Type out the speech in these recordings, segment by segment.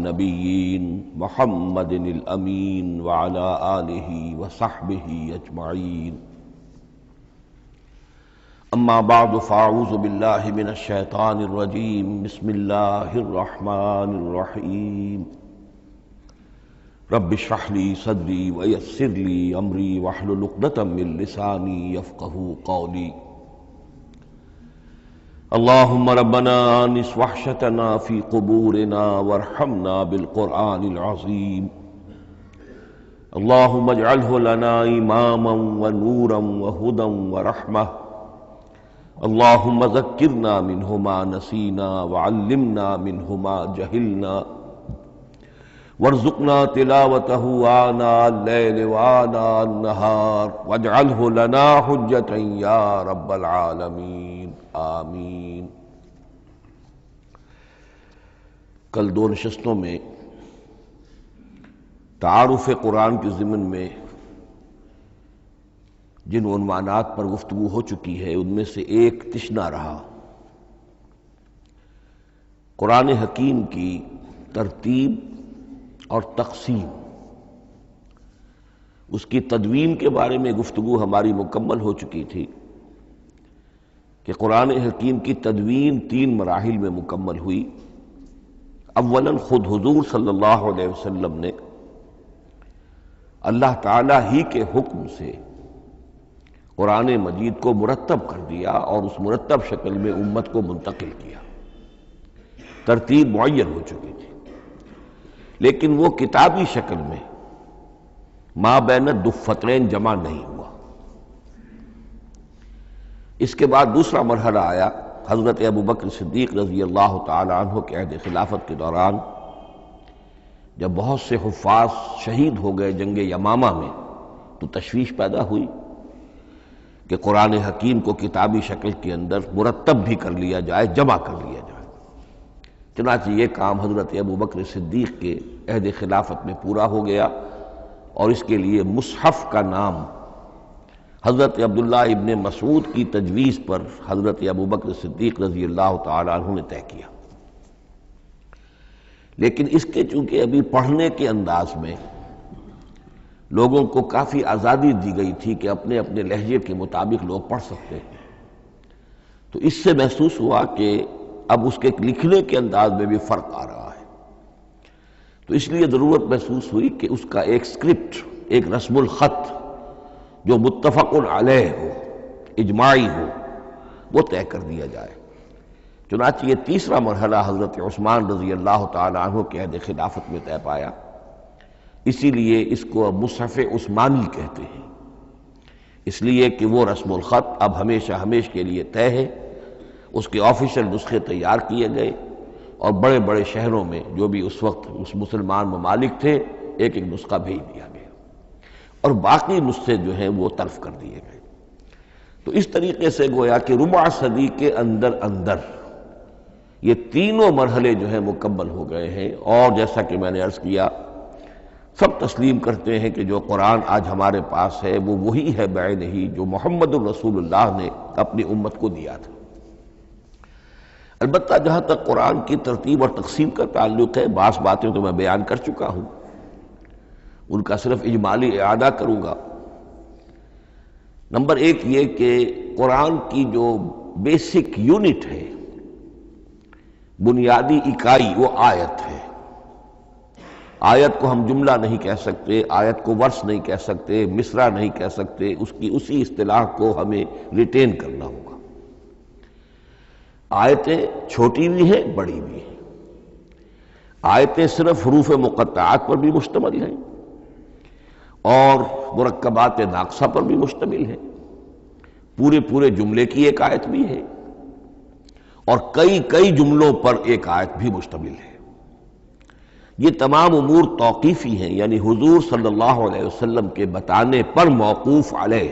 النبيين محمد الأمين وعلى آله وصحبه أجمعين. أما بعد فأعوذ بالله من الشيطان الرجيم. بسم الله الرحمن الرحيم. رب اشرح لي صدري ويسر لي أمري واحلل عقدة من لساني يفقهوا قولي. اللهم ربنا آنس وحشتنا في قبورنا وارحمنا بالقرآن العظيم. اللهم اجعله لنا إماما ونورا وهدى ورحمة. اللهم ذكرنا منه ما نسينا وعلمنا منه ما جهلنا وارزقنا تلاوته آناء الليل وآناء النهار واجعله لنا حجة يا رب العالمين آمین. کل دو نشستوں میں تعارف قرآن کے ضمن میں جن عنوانات پر گفتگو ہو چکی ہے ان میں سے ایک تشنا رہا قرآن حکیم کی ترتیب اور تقسیم. اس کی تدوین کے بارے میں گفتگو ہماری مکمل ہو چکی تھی کہ قرآن حکیم کی تدوین 3 مراحل میں مکمل ہوئی. اولاً خود حضور صلی اللہ علیہ وسلم نے اللہ تعالیٰ ہی کے حکم سے قرآن مجید کو مرتب کر دیا اور اس مرتب شکل میں امت کو منتقل کیا. ترتیب معین ہو چکی تھی لیکن وہ کتابی شکل میں ما بین الدفتین جمع نہیں ہوا. اس کے بعد دوسرا مرحلہ آیا حضرت ابوبکر صدیق رضی اللہ تعالی عنہ کے عہد خلافت کے دوران، جب بہت سے حفاظ شہید ہو گئے جنگ یمامہ میں تو تشویش پیدا ہوئی کہ قرآن حکیم کو کتابی شکل کے اندر مرتب بھی کر لیا جائے، جمع کر لیا جائے. چنانچہ یہ کام حضرت ابوبکر صدیق کے عہد خلافت میں پورا ہو گیا اور اس کے لیے مصحف کا نام حضرت عبداللہ ابن مسعود کی تجویز پر حضرت ابوبکر صدیق رضی اللہ تعالی عنہ نے طے کیا. لیکن اس کے چونکہ ابھی پڑھنے کے انداز میں لوگوں کو کافی آزادی دی گئی تھی کہ اپنے اپنے لہجے کے مطابق لوگ پڑھ سکتے ہیں، تو اس سے محسوس ہوا کہ اب اس کے لکھنے کے انداز میں بھی فرق آ رہا ہے. تو اس لیے ضرورت محسوس ہوئی کہ اس کا ایک اسکرپٹ، ایک رسم الخط جو متفق علیہ ہو، اجماعی ہو، وہ طے کر دیا جائے. چنانچہ یہ تیسرا مرحلہ حضرت عثمان رضی اللہ تعالی عنہ کے عہد خلافت میں طے پایا. اسی لیے اس کو مصحف عثمانی کہتے ہیں، اس لیے کہ وہ رسم الخط اب ہمیشہ ہمیشہ کے لیے طے ہے. اس کے آفیشل نسخے تیار کیے گئے اور بڑے بڑے شہروں میں جو بھی اس وقت مسلمان ممالک تھے ایک ایک نسخہ بھیج دیا گیا اور باقی نسخے جو ہیں وہ طرف کر دیے گئے. تو اس طریقے سے گویا کہ ربع صدی کے اندر یہ تینوں مرحلے جو ہیں مکمل ہو گئے ہیں. اور جیسا کہ میں نے عرض کیا، سب تسلیم کرتے ہیں کہ جو قرآن آج ہمارے پاس ہے وہ وہی ہے بعینہ ہی جو محمد الرسول اللہ نے اپنی امت کو دیا تھا. البتہ جہاں تک قرآن کی ترتیب اور تقسیم کا تعلق ہے، بعض باتیں تو میں بیان کر چکا ہوں، ان کا صرف اجمالی اعادہ کروں گا. نمبر 1 یہ کہ قرآن کی جو بیسک یونٹ ہے، بنیادی اکائی، وہ آیت ہے. آیت کو ہم جملہ نہیں کہہ سکتے، آیت کو ورس نہیں کہہ سکتے، مصرع نہیں کہہ سکتے، اس کی اسی اصطلاح کو ہمیں ریٹین کرنا ہوگا. آیتیں چھوٹی بھی ہیں، بڑی بھی ہیں. آیتیں صرف حروف مقطعات پر بھی مشتمل ہیں اور مرکبات ناقصہ پر بھی مشتمل ہے. پورے جملے کی ایک آیت بھی ہے اور کئی جملوں پر ایک آیت بھی مشتمل ہے. یہ تمام امور توقیفی ہیں، یعنی حضور صلی اللہ علیہ وسلم کے بتانے پر موقوف علیہ.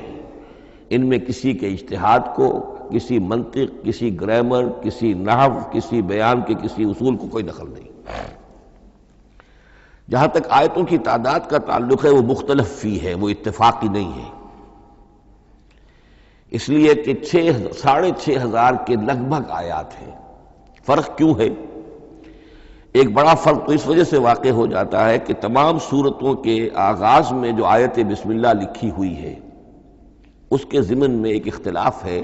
ان میں کسی کے اجتہاد کو، کسی منطق، کسی گرامر، کسی نحو، کسی بیان کے کسی اصول کو کوئی دخل نہیں. جہاں تک آیتوں کی تعداد کا تعلق ہے وہ مختلف فی ہے، وہ اتفاقی نہیں ہے. اس لیے کہ 6,500 کے لگ بھگ آیات ہیں. فرق کیوں ہے؟ ایک بڑا فرق تو اس وجہ سے واقع ہو جاتا ہے کہ تمام سورتوں کے آغاز میں جو آیت بسم اللہ لکھی ہوئی ہے اس کے ضمن میں ایک اختلاف ہے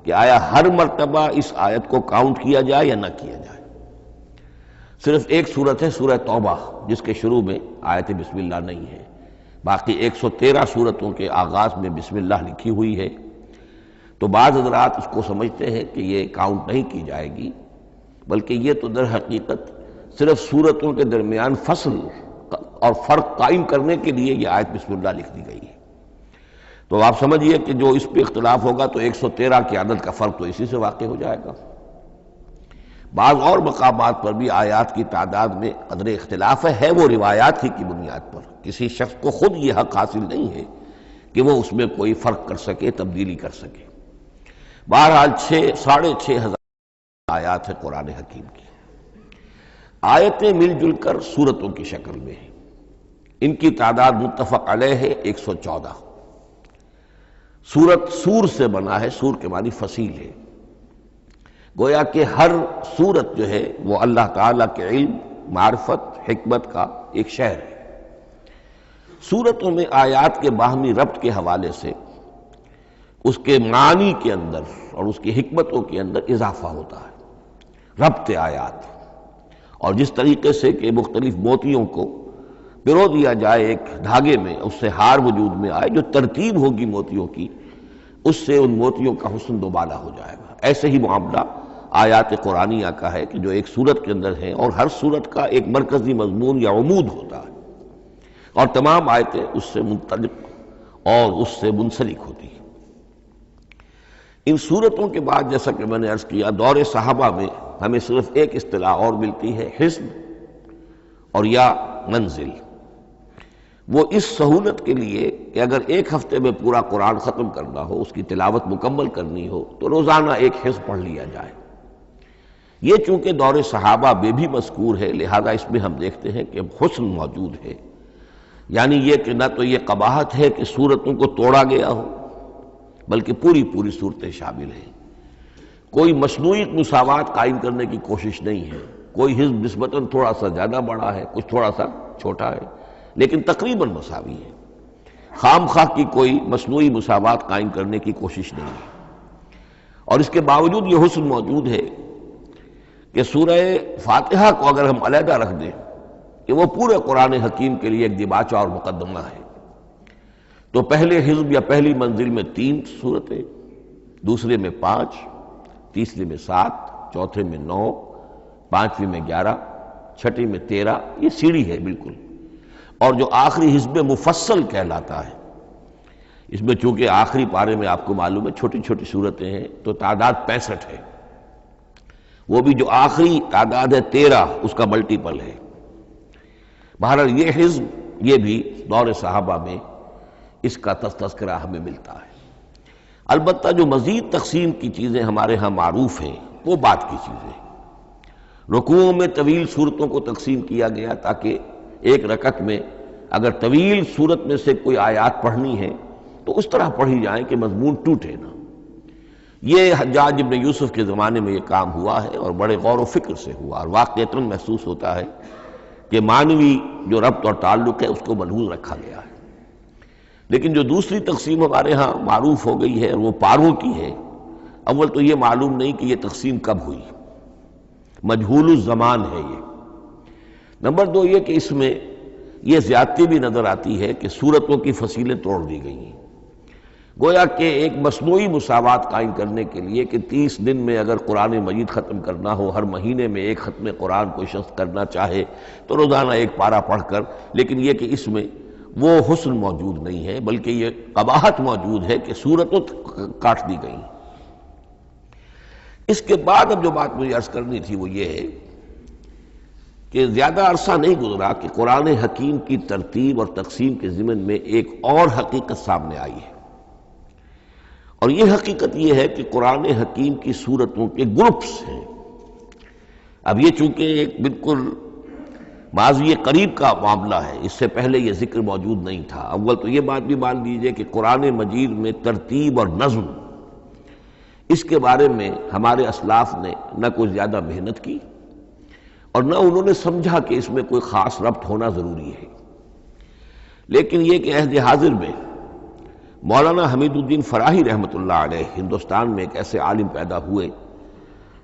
کہ آیا ہر مرتبہ اس آیت کو کاؤنٹ کیا جائے یا نہ کیا جائے۔ صرف ایک سورت ہے سورہ توبہ جس کے شروع میں آیت بسم اللہ نہیں ہے، باقی 113 سورتوں کے آغاز میں بسم اللہ لکھی ہوئی ہے۔ تو بعض حضرات اس کو سمجھتے ہیں کہ یہ کاؤنٹ نہیں کی جائے گی، بلکہ یہ تو در حقیقت صرف سورتوں کے درمیان فصل اور فرق قائم کرنے کے لیے یہ آیت بسم اللہ لکھ دی گئی ہے۔ تو آپ سمجھیے کہ جو اس پہ اختلاف ہوگا تو 113 کی عدد کا فرق تو اسی سے واقع ہو جائے گا۔ بعض اور مقامات پر بھی آیات کی تعداد میں قدر اختلاف ہے وہ روایات ہی کی بنیاد پر، کسی شخص کو خود یہ حق حاصل نہیں ہے کہ وہ اس میں کوئی فرق کر سکے، تبدیلی کر سکے۔ بہرحال 6,500 آیات ہے قرآن حکیم کی۔ آیتیں مل جل کر سورتوں کی شکل میں ہیں، ان کی تعداد متفق علیہ ہے 114۔ سورت سور سے بنا ہے، سور کے معنی فصیل ہے، گویا کہ ہر سورت جو ہے وہ اللہ تعالیٰ کے علم، معرفت، حکمت کا ایک شہر ہے۔ سورتوں میں آیات کے باہمی ربط کے حوالے سے اس کے معنی کے اندر اور اس کی حکمتوں کے اندر اضافہ ہوتا ہے، ربط آیات۔ اور جس طریقے سے کہ مختلف موتیوں کو پرو دیا جائے ایک دھاگے میں، اس سے ہار وجود میں آئے، جو ترتیب ہوگی موتیوں کی اس سے ان موتیوں کا حسن دوبالا ہو جائے گا۔ ایسے ہی معاملہ آیات قرآنیہ کا ہے کہ جو ایک سورت کے اندر ہیں اور ہر سورت کا ایک مرکزی مضمون یا عمود ہوتا ہے، اور تمام آیتیں اس سے منطلق اور اس سے منسلک ہوتی ہیں۔ ان سورتوں کے بعد جیسا کہ میں نے عرض کیا، دور صحابہ میں ہمیں صرف ایک اصطلاح اور ملتی ہے، حزب اور یا منزل۔ وہ اس سہولت کے لیے کہ اگر ایک ہفتے میں پورا قرآن ختم کرنا ہو، اس کی تلاوت مکمل کرنی ہو تو روزانہ ایک حزب پڑھ لیا جائے۔ یہ چونکہ دور صحابہ میں بھی مذکور ہے، لہذا اس میں ہم دیکھتے ہیں کہ حسن موجود ہے، یعنی یہ کہ نہ تو یہ قباحت ہے کہ سورتوں کو توڑا گیا ہو، بلکہ پوری صورتیں شامل ہیں۔ کوئی مصنوعی مساوات قائم کرنے کی کوشش نہیں ہے، کوئی حزب نسبتاً تھوڑا سا زیادہ بڑا ہے، کچھ تھوڑا سا چھوٹا ہے، لیکن تقریباً مساوی ہے۔ خام خواہ کی کوئی مصنوعی مساوات قائم کرنے کی کوشش نہیں ہے۔ اور اس کے باوجود یہ حسن موجود ہے کہ سورہ فاتحہ کو اگر ہم علیحدہ رکھ دیں کہ وہ پورے قرآن حکیم کے لیے ایک دیباچہ اور مقدمہ ہے، تو پہلے حزب یا پہلی منزل میں 3 سورتیں، دوسرے میں 5، تیسرے میں 7، چوتھے میں 9، پانچویں میں 11، چھٹی میں 13، یہ سیڑھی ہے بالکل۔ اور جو آخری حزب مفصل کہلاتا ہے، اس میں چونکہ آخری پارے میں آپ کو معلوم ہے چھوٹی چھوٹی سورتیں ہیں تو تعداد 65 ہے، وہ بھی جو آخری تعداد ہے 13 اس کا ملٹیپل ہے۔ بہرحال یہ حزب یہ بھی دور صحابہ میں اس کا تذکرہ ہمیں ملتا ہے۔ البتہ جو مزید تقسیم کی چیزیں ہمارے ہاں معروف ہیں وہ بات کی چیزیں۔ رکوعوں میں طویل صورتوں کو تقسیم کیا گیا تاکہ ایک رکعت میں اگر طویل صورت میں سے کوئی آیات پڑھنی ہے تو اس طرح پڑھی جائیں کہ مضمون ٹوٹے نہ۔ یہ حجاج ابن یوسف کے زمانے میں یہ کام ہوا ہے اور بڑے غور و فکر سے ہوا، اور واقعتاً محسوس ہوتا ہے کہ معنوی جو ربط اور تعلق ہے اس کو ملحوظ رکھا گیا ہے۔ لیکن جو دوسری تقسیم ہمارے ہاں معروف ہو گئی ہے وہ پاروں کی ہے، اول تو یہ معلوم نہیں کہ یہ تقسیم کب ہوئی، مجہول الزمان ہے یہ۔ نمبر 2 یہ کہ اس میں یہ زیادتی بھی نظر آتی ہے کہ سورتوں کی فصیلیں توڑ دی گئی ہیں، گویا کہ ایک مصنوعی مساوات قائم کرنے کے لیے کہ 30 دن میں اگر قرآن مجید ختم کرنا ہو، ہر مہینے میں ایک ختم قرآن کوئی شخص کرنا چاہے تو روزانہ ایک پارہ پڑھ کر، لیکن یہ کہ اس میں وہ حسن موجود نہیں ہے، بلکہ یہ قباحت موجود ہے کہ سورتوں کاٹ دی گئی۔ اس کے بعد اب جو بات مجھے عرض کرنی تھی وہ یہ ہے کہ زیادہ عرصہ نہیں گزرا کہ قرآن حکیم کی ترتیب اور تقسیم کے ضمن میں ایک اور حقیقت سامنے آئی ہے، اور یہ حقیقت یہ ہے کہ قرآن حکیم کی سورتوں کے گروپس ہیں۔ اب یہ چونکہ ایک بالکل ماضی قریب کا معاملہ ہے، اس سے پہلے یہ ذکر موجود نہیں تھا۔ اول تو یہ بات بھی مان لیجئے کہ قرآن مجید میں ترتیب اور نظم، اس کے بارے میں ہمارے اسلاف نے نہ کوئی زیادہ محنت کی اور نہ انہوں نے سمجھا کہ اس میں کوئی خاص ربط ہونا ضروری ہے۔ لیکن یہ کہ عہد حاضر میں مولانا حمید الدین فراہی رحمۃ اللہ علیہ ہندوستان میں ایک ایسے عالم پیدا ہوئے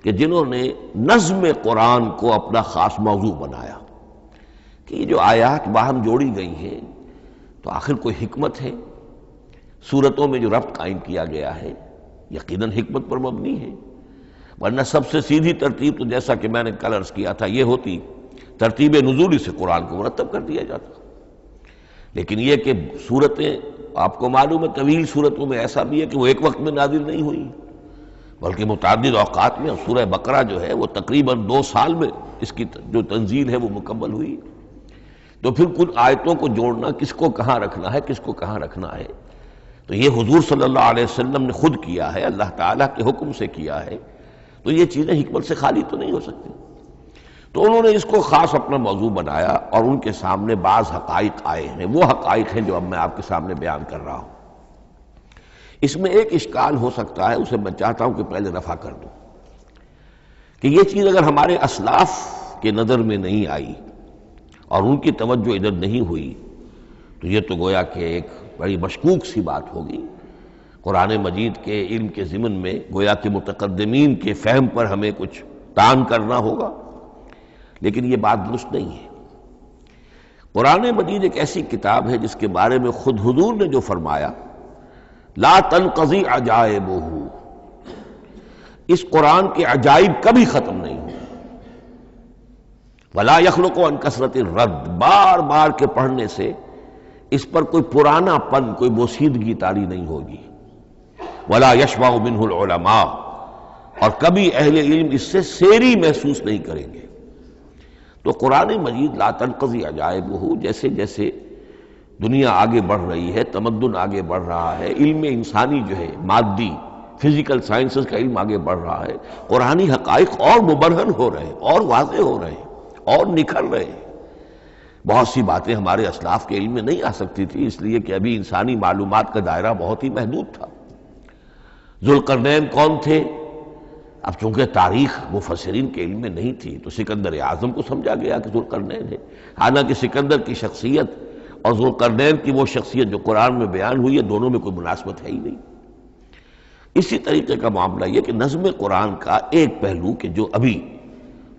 کہ جنہوں نے نظم قرآن کو اپنا خاص موضوع بنایا کہ یہ جو آیات باہم جوڑی گئی ہیں تو آخر کوئی حکمت ہے، سورتوں میں جو ربط قائم کیا گیا ہے یقیناً حکمت پر مبنی ہے، ورنہ سب سے سیدھی ترتیب تو جیسا کہ میں نے کل عرض کیا تھا یہ ہوتی ترتیب نزولی سے قرآن کو مرتب کر دیا جاتا۔ لیکن یہ کہ سورتیں آپ کو معلوم ہے طویل سورتوں میں ایسا بھی ہے کہ وہ ایک وقت میں نازل نہیں ہوئی بلکہ متعدد اوقات میں، سورہ بقرہ جو ہے وہ تقریباً 2 سال میں اس کی جو تنزیل ہے وہ مکمل ہوئی۔ تو پھر کل آیتوں کو جوڑنا، کس کو کہاں رکھنا ہے، کس کو کہاں رکھنا ہے، تو یہ حضور صلی اللہ علیہ وسلم نے خود کیا ہے، اللہ تعالیٰ کے حکم سے کیا ہے، تو یہ چیزیں حکمت سے خالی تو نہیں ہو سکتی۔ تو انہوں نے اس کو خاص اپنا موضوع بنایا اور ان کے سامنے بعض حقائق آئے ہیں، وہ حقائق ہیں جو اب میں آپ کے سامنے بیان کر رہا ہوں۔ اس میں ایک اشکال ہو سکتا ہے، اسے میں چاہتا ہوں کہ پہلے رفع کر دوں کہ یہ چیز اگر ہمارے اسلاف کے نظر میں نہیں آئی اور ان کی توجہ ادھر نہیں ہوئی تو یہ تو گویا کہ ایک بڑی مشکوک سی بات ہوگی۔ قرآن مجید کے علم کے ضمن میں گویا کہ متقدمین کے فہم پر ہمیں کچھ تان کرنا ہوگا، لیکن یہ بات درست نہیں ہے۔ قرآن مجید ایک ایسی کتاب ہے جس کے بارے میں خود حضور نے جو فرمایا لا تنقضی عجائبہ، اس قرآن کے عجائب کبھی ختم نہیں ہوئے، ولا یخلق عن کثرت الرد، بار بار کے پڑھنے سے اس پر کوئی پرانا پن، کوئی بوسیدگی طاری نہیں ہوگی، ولا یشبع منہ العلماء، اور کبھی اہل علم اس سے سیری محسوس نہیں کریں گے۔ تو قرآن مجید لا تنقضی عجائبہ، جیسے جیسے دنیا آگے بڑھ رہی ہے، تمدن آگے بڑھ رہا ہے، علم انسانی جو ہے مادی فزیکل سائنسز کا علم آگے بڑھ رہا ہے، قرآنی حقائق اور مبرہن ہو رہے ہیں، اور واضح ہو رہے ہیں، اور نکھر رہے ہیں۔ بہت سی باتیں ہمارے اسلاف کے علم میں نہیں آ سکتی تھی، اس لیے کہ ابھی انسانی معلومات کا دائرہ بہت ہی محدود تھا۔ ذوالقرنین کون تھے؟ اب چونکہ تاریخ مفسرین کے علم میں نہیں تھی تو سکندر اعظم کو سمجھا گیا کہ ذوالقرنین ہے، حالانکہ سکندر کی شخصیت اور ذوالقرنین کی وہ شخصیت جو قرآن میں بیان ہوئی ہے دونوں میں کوئی مناسبت ہے ہی نہیں۔ اسی طریقے کا معاملہ یہ کہ نظم قرآن کا ایک پہلو کہ جو ابھی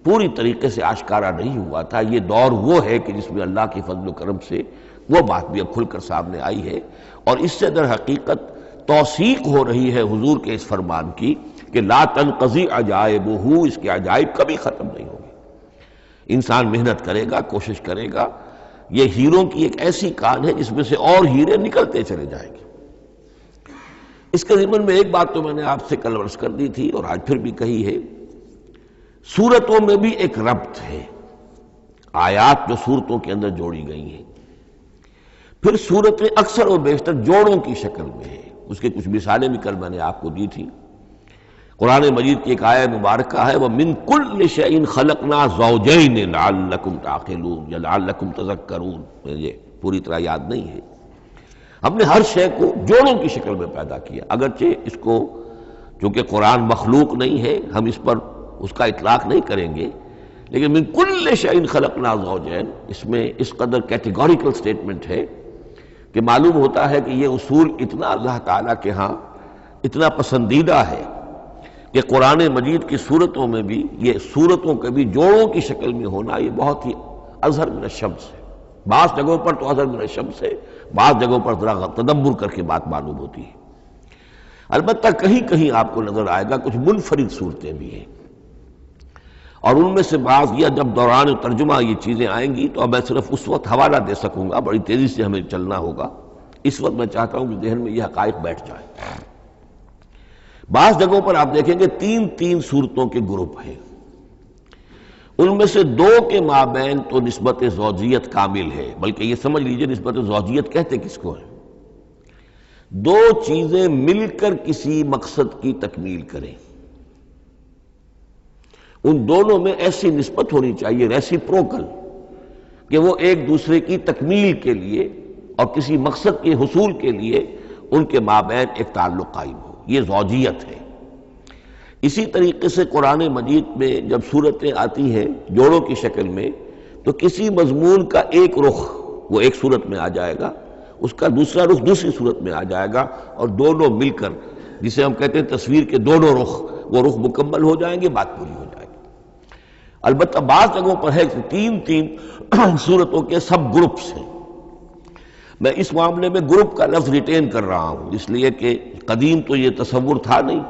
پوری طریقے سے آشکارا نہیں ہوا تھا، یہ دور وہ ہے کہ جس میں اللہ کی فضل و کرم سے وہ بات بھی اب کھل کر سامنے آئی ہے، اور اس سے در حقیقت توثیق ہو رہی ہے حضور کے اس فرمان کی کہ لا تنقضی عجائبہ، اس کے عجائب کبھی ختم نہیں ہوں گے۔ انسان محنت کرے گا، کوشش کرے گا، یہ ہیروں کی ایک ایسی کان ہے جس میں سے اور ہیرے نکلتے چلے جائیں گے۔ اس کے ضمن میں ایک بات تو میں نے آپ سے کل عرض کر دی تھی اور آج پھر بھی کہی ہے، سورتوں میں بھی ایک ربط ہے، آیات جو سورتوں کے اندر جوڑی گئی ہیں، پھر سورتیں اکثر و بیشتر جوڑوں کی شکل میں ہیں۔ اس کے کچھ مثالیں بھی کل میں نے آپ کو دی تھی۔ قرآن مجید کی ایک آیت مبارکہ ہے وَمِن كُلِّ شَيْءٍ خَلَقْنَا زَوْجَيْنِ لَعَلَّكُمْ تَعْقِلُونَ یا لَعَلَّكُمْ تَذَكَّرُونَ، مجھے پوری طرح یاد نہیں ہے۔ ہم نے ہر شے کو جوڑوں کی شکل میں پیدا کیا، اگرچہ اس کو چونکہ قرآن مخلوق نہیں ہے ہم اس پر اس کا اطلاق نہیں کریں گے، لیکن من کل شیء خلقنا زوجین، اس میں اس قدر کیٹیگوریکل سٹیٹمنٹ ہے کہ معلوم ہوتا ہے کہ یہ اصول اتنا اللہ تعالیٰ کے ہاں اتنا پسندیدہ ہے کہ قرآن مجید کی صورتوں میں بھی یہ صورتوں کے بھی جوڑوں کی شکل میں ہونا یہ بہت ہی اظہر من الشمس ہے۔ بعض جگہوں پر تو اظہر من الشمس ہے، بعض جگہوں پر ذرا تدبر کر کے بات معلوم ہوتی ہے۔ البتہ کہیں کہیں آپ کو نظر آئے گا کچھ منفرد صورتیں بھی ہیں، اور ان میں سے بعض یہ جب دوران ترجمہ یہ چیزیں آئیں گی تو اب میں صرف اس وقت حوالہ دے سکوں گا، بڑی تیزی سے ہمیں چلنا ہوگا، اس وقت میں چاہتا ہوں کہ ذہن میں یہ حقائق بیٹھ جائیں۔ بعض جگہوں پر آپ دیکھیں گے تین تین صورتوں کے گروپ ہیں، ان میں سے دو کے مابین تو نسبت زوجیت کامل ہے، بلکہ یہ سمجھ لیجئے نسبت زوجیت کہتے کس کو ہے، دو چیزیں مل کر کسی مقصد کی تکمیل کریں، ان دونوں میں ایسی نسبت ہونی چاہیے ریسیپروکل کہ وہ ایک دوسرے کی تکمیل کے لیے اور کسی مقصد کے حصول کے لیے ان کے مابین ایک تعلق قائم ہو، یہ زوجیت ہے۔ اسی طریقے سے قرآن مجید میں جب صورتیں آتی ہیں جوڑوں کی شکل میں تو کسی مضمون کا ایک رخ وہ ایک صورت میں آ جائے گا، اس کا دوسرا رخ دوسری صورت میں آ جائے گا، اور دونوں مل کر جسے ہم کہتے ہیں تصویر کے دونوں رخ، وہ رخ مکمل ہو جائیں گے، بات پوری ہو جائے گی۔ البتہ بعض جگہوں پر ہے کہ تین تین صورتوں کے سب گروپس ہیں۔ میں اس معاملے میں گروپ کا لفظ ریٹین کر رہا ہوں، اس لیے کہ قدیم تو یہ تصور تھا نہیں،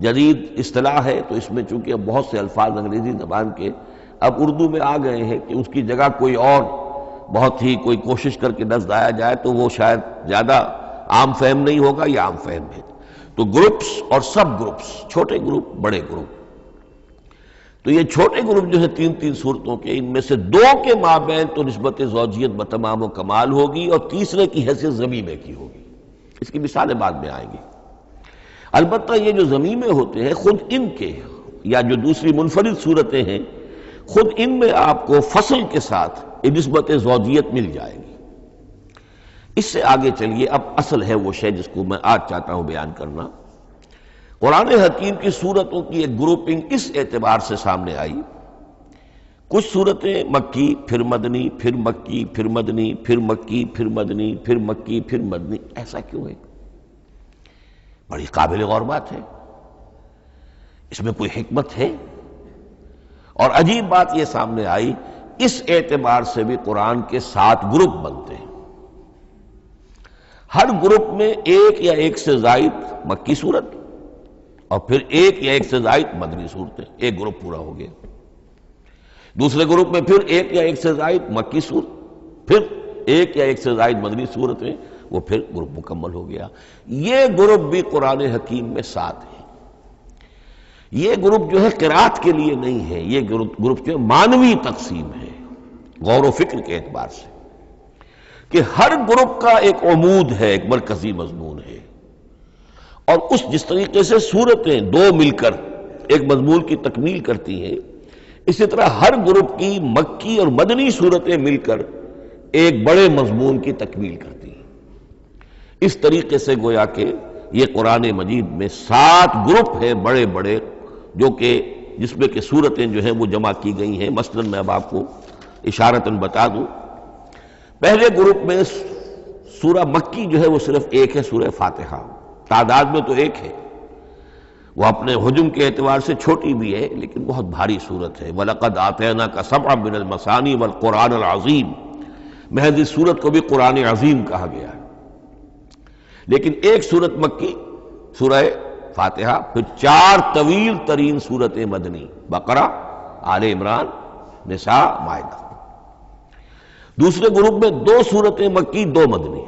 جدید اصطلاح ہے، تو اس میں چونکہ اب بہت سے الفاظ انگریزی زبان کے اب اردو میں آ گئے ہیں کہ اس کی جگہ کوئی اور بہت ہی کوئی کوشش کر کے لفظ آیا جائے تو وہ شاید زیادہ عام فہم نہیں ہوگا یا عام فہم ہے۔ تو گروپس اور سب گروپس، چھوٹے گروپ بڑے گروپ، تو یہ چھوٹے گروپ جو ہے تین تین صورتوں کے، ان میں سے دو کے مابین تو نسبت زوجیت بتمام و کمال ہوگی اور تیسرے کی حیثیت ضمیمے کی ہوگی۔ اس کی مثالیں بعد میں آئیں گی۔ البتہ یہ جو ضمیمے ہوتے ہیں خود ان کے یا جو دوسری منفرد صورتیں ہیں خود ان میں آپ کو فصل کے ساتھ نسبت زوجیت مل جائے گی۔ اس سے آگے چلیے، اب اصل ہے وہ شے جس کو میں آج چاہتا ہوں بیان کرنا۔ قرآن حکیم کی صورتوں کی ایک گروپنگ اس اعتبار سے سامنے آئی، کچھ صورتیں مکی پھر مدنی پھر مکی پھر مدنی پھر مکی پھر مدنی پھر مکی پھر مدنی، ایسا کیوں ہے؟ بڑی قابل غور بات ہے، اس میں کوئی حکمت ہے؟ اور عجیب بات یہ سامنے آئی، اس اعتبار سے بھی قرآن کے 7 گروپ بنتے ہیں، ہر گروپ میں ایک یا ایک سے زائد مکی صورت اور پھر ایک یا ایک سے زائد مدنی صورتیں، ایک گروپ پورا ہو گیا۔ دوسرے گروپ میں پھر ایک یا ایک سے زائد مکی صورت، پھر ایک یا ایک سے زائد مدنی صورتیں، وہ پھر گروپ مکمل ہو گیا۔ یہ گروپ بھی قرآن حکیم میں 7 ہیں۔ یہ گروپ جو ہے قرات کے لیے نہیں ہے، یہ گروپ جو ہے معنوی تقسیم ہے، غور و فکر کے اعتبار سے، کہ ہر گروپ کا ایک عمود ہے، ایک مرکزی مضمون ہے، اور اس جس طریقے سے صورتیں دو مل کر ایک مضمون کی تکمیل کرتی ہیں، اسی طرح ہر گروپ کی مکی اور مدنی صورتیں مل کر ایک بڑے مضمون کی تکمیل کرتی ہیں۔ اس طریقے سے گویا کہ یہ قرآن مجید میں 7 گروپ ہیں بڑے بڑے، جو کہ جس میں کہ صورتیں جو ہیں وہ جمع کی گئی ہیں۔ مثلاً میں اب آپ کو اشارتاً بتا دوں، پہلے گروپ میں سورہ مکی جو ہے وہ صرف ایک ہے، سورہ فاتحہ، تعداد میں تو ایک ہے، وہ اپنے حجم کے اعتبار سے چھوٹی بھی ہے لیکن بہت بھاری صورت ہے۔ وَلَقَدْ آتَيْنَاكَ سَبْعًا مِنَ الْمَثَانِي وَالْقُرْآنَ الْعَظِيمِ، محض اس صورت کو بھی قرآن عظیم کہا گیا ہے۔ لیکن ایک صورت مکی سورہ فاتحہ، پھر 4 طویل ترین صورتیں مدنی، بقرہ، آل عمران، نساء، مائدہ۔ دوسرے گروپ میں 2 صورتیں مکی 2 مدنی،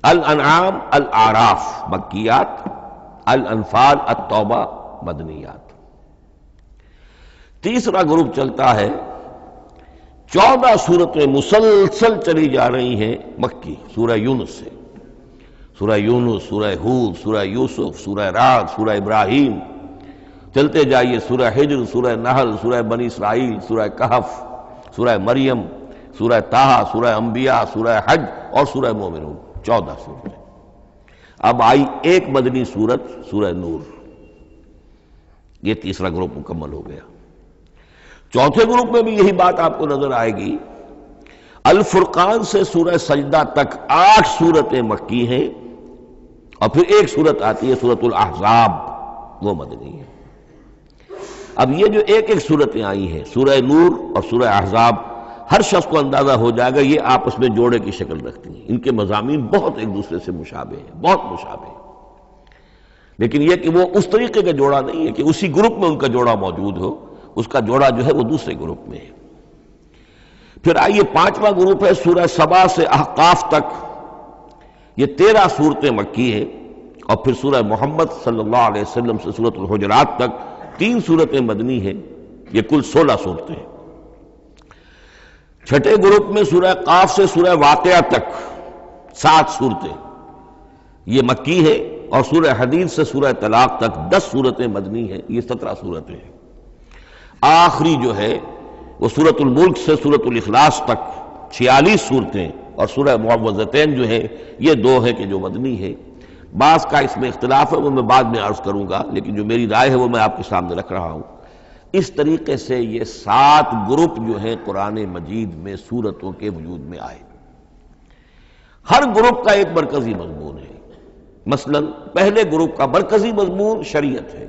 الانعام، الاعراف مکیات، الانفال، التوبہ مدنیات۔ تیسرا گروپ چلتا ہے 14 صورتیں مسلسل چلی جا رہی ہیں مکی، سورہ یونس سے، سورہ یونس، سورہ ہود، سورہ یوسف، سورہ رعد، سورہ ابراہیم، چلتے جائیے، سورہ حجر، سورہ نحل، سورہ بنی اسرائیل، سورہ کہف، سورہ مریم، سورہ طٰہٰ، سورہ انبیاء، سورہ حج اور سورہ مومنون، 14 صورتیں۔ اب آئی ایک مدنی صورت، سورہ نور، یہ تیسرا گروپ مکمل ہو گیا۔ چوتھے گروپ میں بھی یہی بات آپ کو نظر آئے گی۔ الفرقان سے سورہ سجدہ تک 8 صورتیں مکی ہیں، اور پھر ایک صورت آتی ہے سورۃ الاحزاب، وہ مدنی ہے۔ اب یہ جو ایک ایک صورتیں آئی ہیں، سورہ نور اور سورہ احزاب، ہر شخص کو اندازہ ہو جائے گا یہ آپس میں جوڑے کی شکل رکھتی ہیں، ان کے مضامین بہت ایک دوسرے سے مشابہ ہیں، بہت مشابہ ہیں، لیکن یہ کہ وہ اس طریقے کا جوڑا نہیں ہے کہ اسی گروپ میں ان کا جوڑا موجود ہو، اس کا جوڑا جو ہے وہ دوسرے گروپ میں ہے۔ پھر آئیے 5واں گروپ ہے سورہ سبا سے احقاف تک، یہ 13 صورتیں مکی ہیں، اور پھر سورہ محمد صلی اللہ علیہ وسلم سے سورۃ الحجرات تک 3 صورتیں مدنی ہیں، یہ کل 16 صورتیں ہیں۔ چھٹے گروپ میں سورہ قاف سے سورہ واقعہ تک 7 صورتیں، یہ مکی ہے، اور سورہ حدید سے سورہ طلاق تک 10 صورتیں مدنی ہیں، یہ 17 صورتیں ہیں۔ آخری جو ہے وہ سورۃ الملک سے سورۃ الاخلاص تک 46 صورتیں، اور سورہ معوذتین جو ہے یہ 2 ہے کہ جو مدنی ہے۔ بعض کا اس میں اختلاف ہے، وہ میں بعد میں عرض کروں گا، لیکن جو میری رائے ہے وہ میں آپ کے سامنے رکھ رہا ہوں۔ اس طریقے سے یہ 7 گروپ جو ہیں قرآن مجید میں سورتوں کے وجود میں آئے۔ ہر گروپ کا ایک مرکزی مضمون ہے۔ مثلا پہلے گروپ کا مرکزی مضمون شریعت ہے۔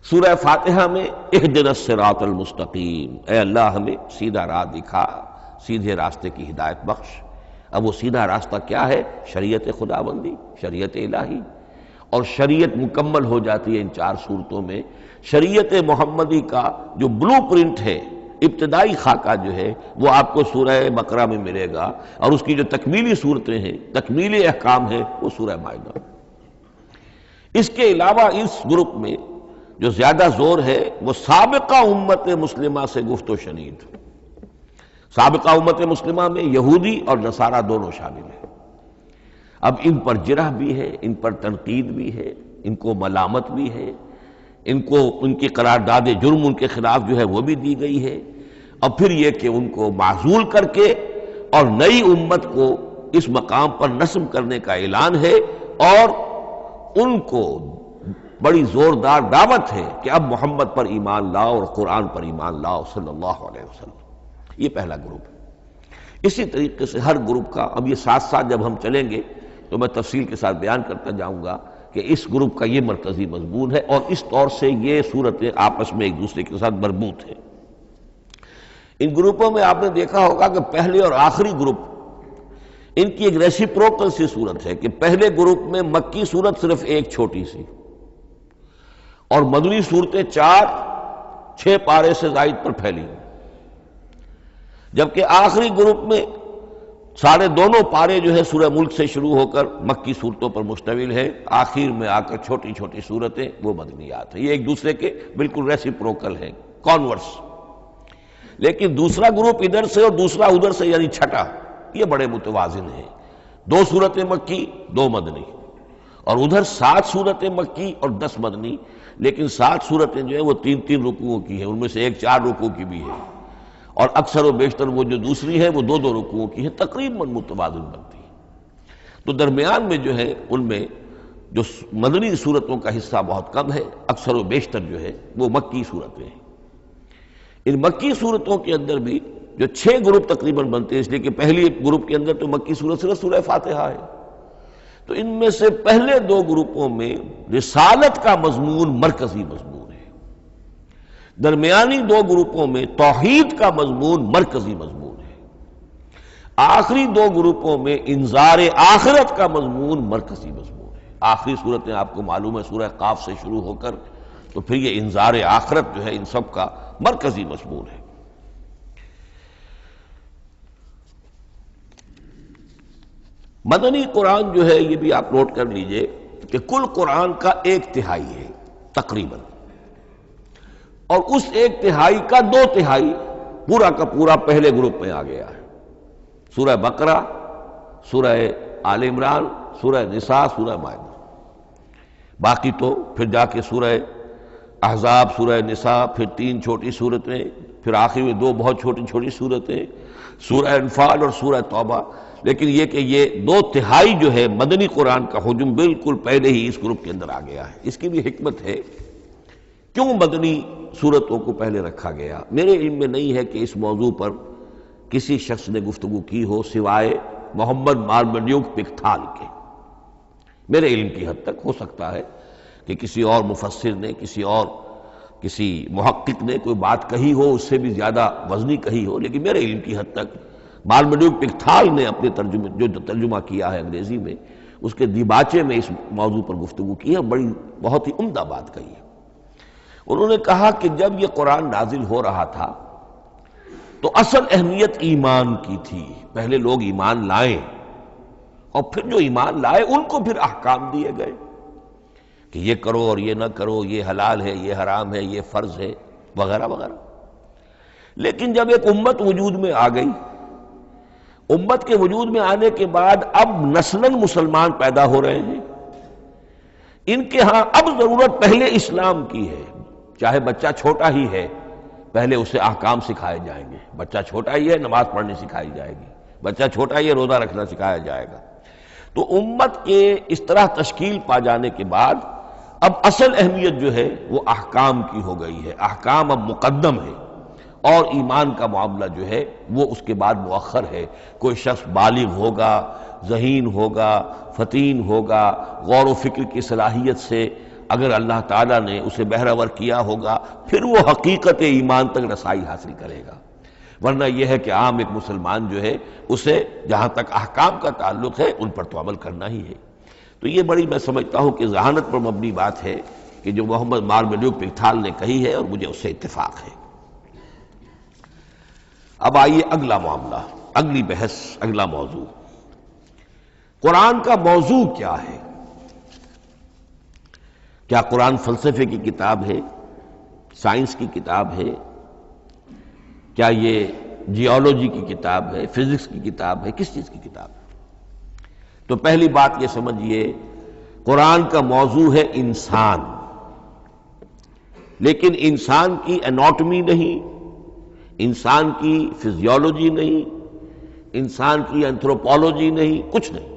سورہ فاتحہ میں اہدنا الصراط المستقیم، اے اللہ ہمیں سیدھا راہ دکھا، سیدھے راستے کی ہدایت بخش۔ اب وہ سیدھا راستہ کیا ہے؟ شریعت خداوندی، شریعت الہی، اور شریعت مکمل ہو جاتی ہے ان 4 صورتوں میں۔ شریعت محمدی کا جو بلو پرنٹ ہے، ابتدائی خاکہ جو ہے، وہ آپ کو سورہ بقرہ میں ملے گا، اور اس کی جو تکمیلی صورتیں ہیں، تکمیلی احکام ہیں، وہ سورہ مائدہ۔ اس کے علاوہ اس گروپ میں جو زیادہ زور ہے وہ سابقہ امت مسلمہ سے گفت و شنید۔ سابقہ امت مسلمہ میں یہودی اور نصارہ دونوں شامل ہیں۔ اب ان پر جرح بھی ہے، ان پر تنقید بھی ہے، ان کو ملامت بھی ہے، ان کو ان کی قرارداد جرم ان کے خلاف جو ہے وہ بھی دی گئی ہے، اور پھر یہ کہ ان کو معزول کر کے اور نئی امت کو اس مقام پر نصب کرنے کا اعلان ہے، اور ان کو بڑی زوردار دعوت ہے کہ اب محمد پر ایمان لاؤ اور قرآن پر ایمان لاؤ صلی اللہ علیہ وسلم۔ یہ پہلا گروپ ہے۔ اسی طریقے سے ہر گروپ کا، اب یہ ساتھ ساتھ جب ہم چلیں گے تو میں تفصیل کے ساتھ بیان کرتا جاؤں گا کہ اس گروپ کا یہ مرکزی مضمون ہے، اور اس طور سے یہ صورتیں آپس میں ایک دوسرے کے ساتھ مربوط ہیں۔ ان گروپوں میں آپ نے دیکھا ہوگا کہ پہلے اور آخری گروپ، ان کی ایک ریسیپروکل سی صورت ہے کہ پہلے گروپ میں مکی صورت صرف ایک چھوٹی سی، اور مدنی صورتیں 4-6 پارے سے زائد پر پھیلی، جبکہ آخری گروپ میں سارے دونوں پارے جو ہے سورہ ملک سے شروع ہو کر مکی صورتوں پر مشتمل ہے، آخر میں آ کر چھوٹی چھوٹی صورتیں وہ مدنیات ہیں۔ یہ ایک دوسرے کے بالکل ریسیپروکل ہیں، کانورس۔ لیکن دوسرا گروپ ادھر سے اور دوسرا ادھر سے، یعنی چھٹا، یہ بڑے متوازن ہیں۔ 2 صورتیں مکی، 2 مدنی، اور ادھر 7 صورتیں مکی اور 10 مدنی، لیکن 7 صورتیں جو ہیں وہ 3 رکوعوں کی ہیں، ان میں سے ایک 4 رکوع کی بھی ہے، اور اکثر و بیشتر وہ جو دوسری ہے وہ 2 رکوعوں کی ہے، تقریباً متوازن بنتی ہے۔ تو درمیان میں جو ہے ان میں جو مدنی صورتوں کا حصہ بہت کم ہے، اکثر و بیشتر جو ہے وہ مکی صورتیں ہیں۔ ان مکی صورتوں کے اندر بھی جو 6 گروپ تقریباً بنتے ہیں، اس لیے کہ پہلی گروپ کے اندر تو مکی صورت صرف سورہ فاتحہ ہے، تو ان میں سے پہلے 2 گروپوں میں رسالت کا مضمون مرکزی مضمون ہے، درمیانی 2 گروپوں میں توحید کا مضمون مرکزی مضمون ہے، آخری 2 گروپوں میں انذار آخرت کا مضمون مرکزی مضمون ہے۔ آخری صورتیں آپ کو معلوم ہے سورہ قاف سے شروع ہو کر، تو پھر یہ انذار آخرت جو ہے ان سب کا مرکزی مضمون ہے۔ مدنی قرآن جو ہے یہ بھی آپ نوٹ کر لیجئے کہ کل قرآن کا 1/3 ہے تقریباً، اور اس 1/3 کا 2/3 پورا کا پورا پہلے گروپ میں آ گیا ہے۔ سورہ بقرہ، سورہ آل عمران، سورہ نساء، سورہ مائدہ۔ باقی تو پھر جا کے سورہ احزاب، سورہ نساء، پھر 3 چھوٹی صورتیں، پھر آخر میں 2 بہت چھوٹی چھوٹی صورتیں، سورہ انفال اور سورہ توبہ۔ لیکن یہ کہ یہ 2/3 جو ہے مدنی قرآن کا حجم بالکل پہلے ہی اس گروپ کے اندر آ گیا ہے۔ اس کی بھی حکمت ہے، کیوں مدنی صورتوں کو پہلے رکھا گیا؟ میرے علم میں نہیں ہے کہ اس موضوع پر کسی شخص نے گفتگو کی ہو سوائے محمد مارمڈیوک پکتھال کے۔ میرے علم کی حد تک ہو سکتا ہے کہ کسی اور مفسر نے، کسی محقق نے کوئی بات کہی ہو، اس سے بھی زیادہ وزنی کہی ہو، لیکن میرے علم کی حد تک مارمڈیوک پکتھال نے اپنے جو ترجمہ کیا ہے انگریزی میں، اس کے دیباچے میں اس موضوع پر گفتگو کی ہے، بہت ہی عمدہ بات کہی ہے۔ انہوں نے کہا کہ جب یہ قرآن نازل ہو رہا تھا تو اصل اہمیت ایمان کی تھی، پہلے لوگ ایمان لائیں، اور پھر جو ایمان لائے ان کو پھر احکام دیے گئے کہ یہ کرو اور یہ نہ کرو، یہ حلال ہے، یہ حرام ہے، یہ فرض ہے، وغیرہ وغیرہ۔ لیکن جب ایک امت وجود میں آ گئی، امت کے وجود میں آنے کے بعد اب نسلاً مسلمان پیدا ہو رہے ہیں، ان کے ہاں اب ضرورت پہلے اسلام کی ہے، چاہے بچہ چھوٹا ہی ہے، پہلے اسے احکام سکھائے جائیں گے۔ بچہ چھوٹا ہی ہے، نماز پڑھنی سکھائی جائے گی، بچہ چھوٹا ہی ہے، روزہ رکھنا سکھایا جائے گا۔ تو امت کے اس طرح تشکیل پا جانے کے بعد اب اصل اہمیت جو ہے وہ احکام کی ہو گئی ہے، احکام اب مقدم ہے، اور ایمان کا معاملہ جو ہے وہ اس کے بعد مؤخر ہے۔ کوئی شخص بالغ ہوگا، ذہین ہوگا، فطین ہوگا، غور و فکر کی صلاحیت سے اگر اللہ تعالیٰ نے اسے بہرور کیا ہوگا، پھر وہ حقیقت ایمان تک رسائی حاصل کرے گا۔ ورنہ یہ ہے کہ عام ایک مسلمان جو ہے اسے جہاں تک احکام کا تعلق ہے ان پر تو عمل کرنا ہی ہے۔ تو یہ بڑی میں سمجھتا ہوں کہ ذہانت پر مبنی بات ہے کہ جو محمد مارمیلیوک پکتھال نے کہی ہے، اور مجھے اس سے اتفاق ہے۔ اب آئیے اگلا معاملہ، اگلی بحث، اگلا موضوع، قرآن کا موضوع کیا ہے؟ کیا قرآن فلسفے کی کتاب ہے، سائنس کی کتاب ہے؟ کیا یہ جیولوجی کی کتاب ہے، فزکس کی کتاب ہے، کس چیز کی کتاب ہے؟ تو پہلی بات یہ سمجھیے، قرآن کا موضوع ہے انسان، لیکن انسان کی اناٹمی نہیں، انسان کی فزیولوجی نہیں، انسان کی اینتھروپولوجی نہیں، کچھ نہیں،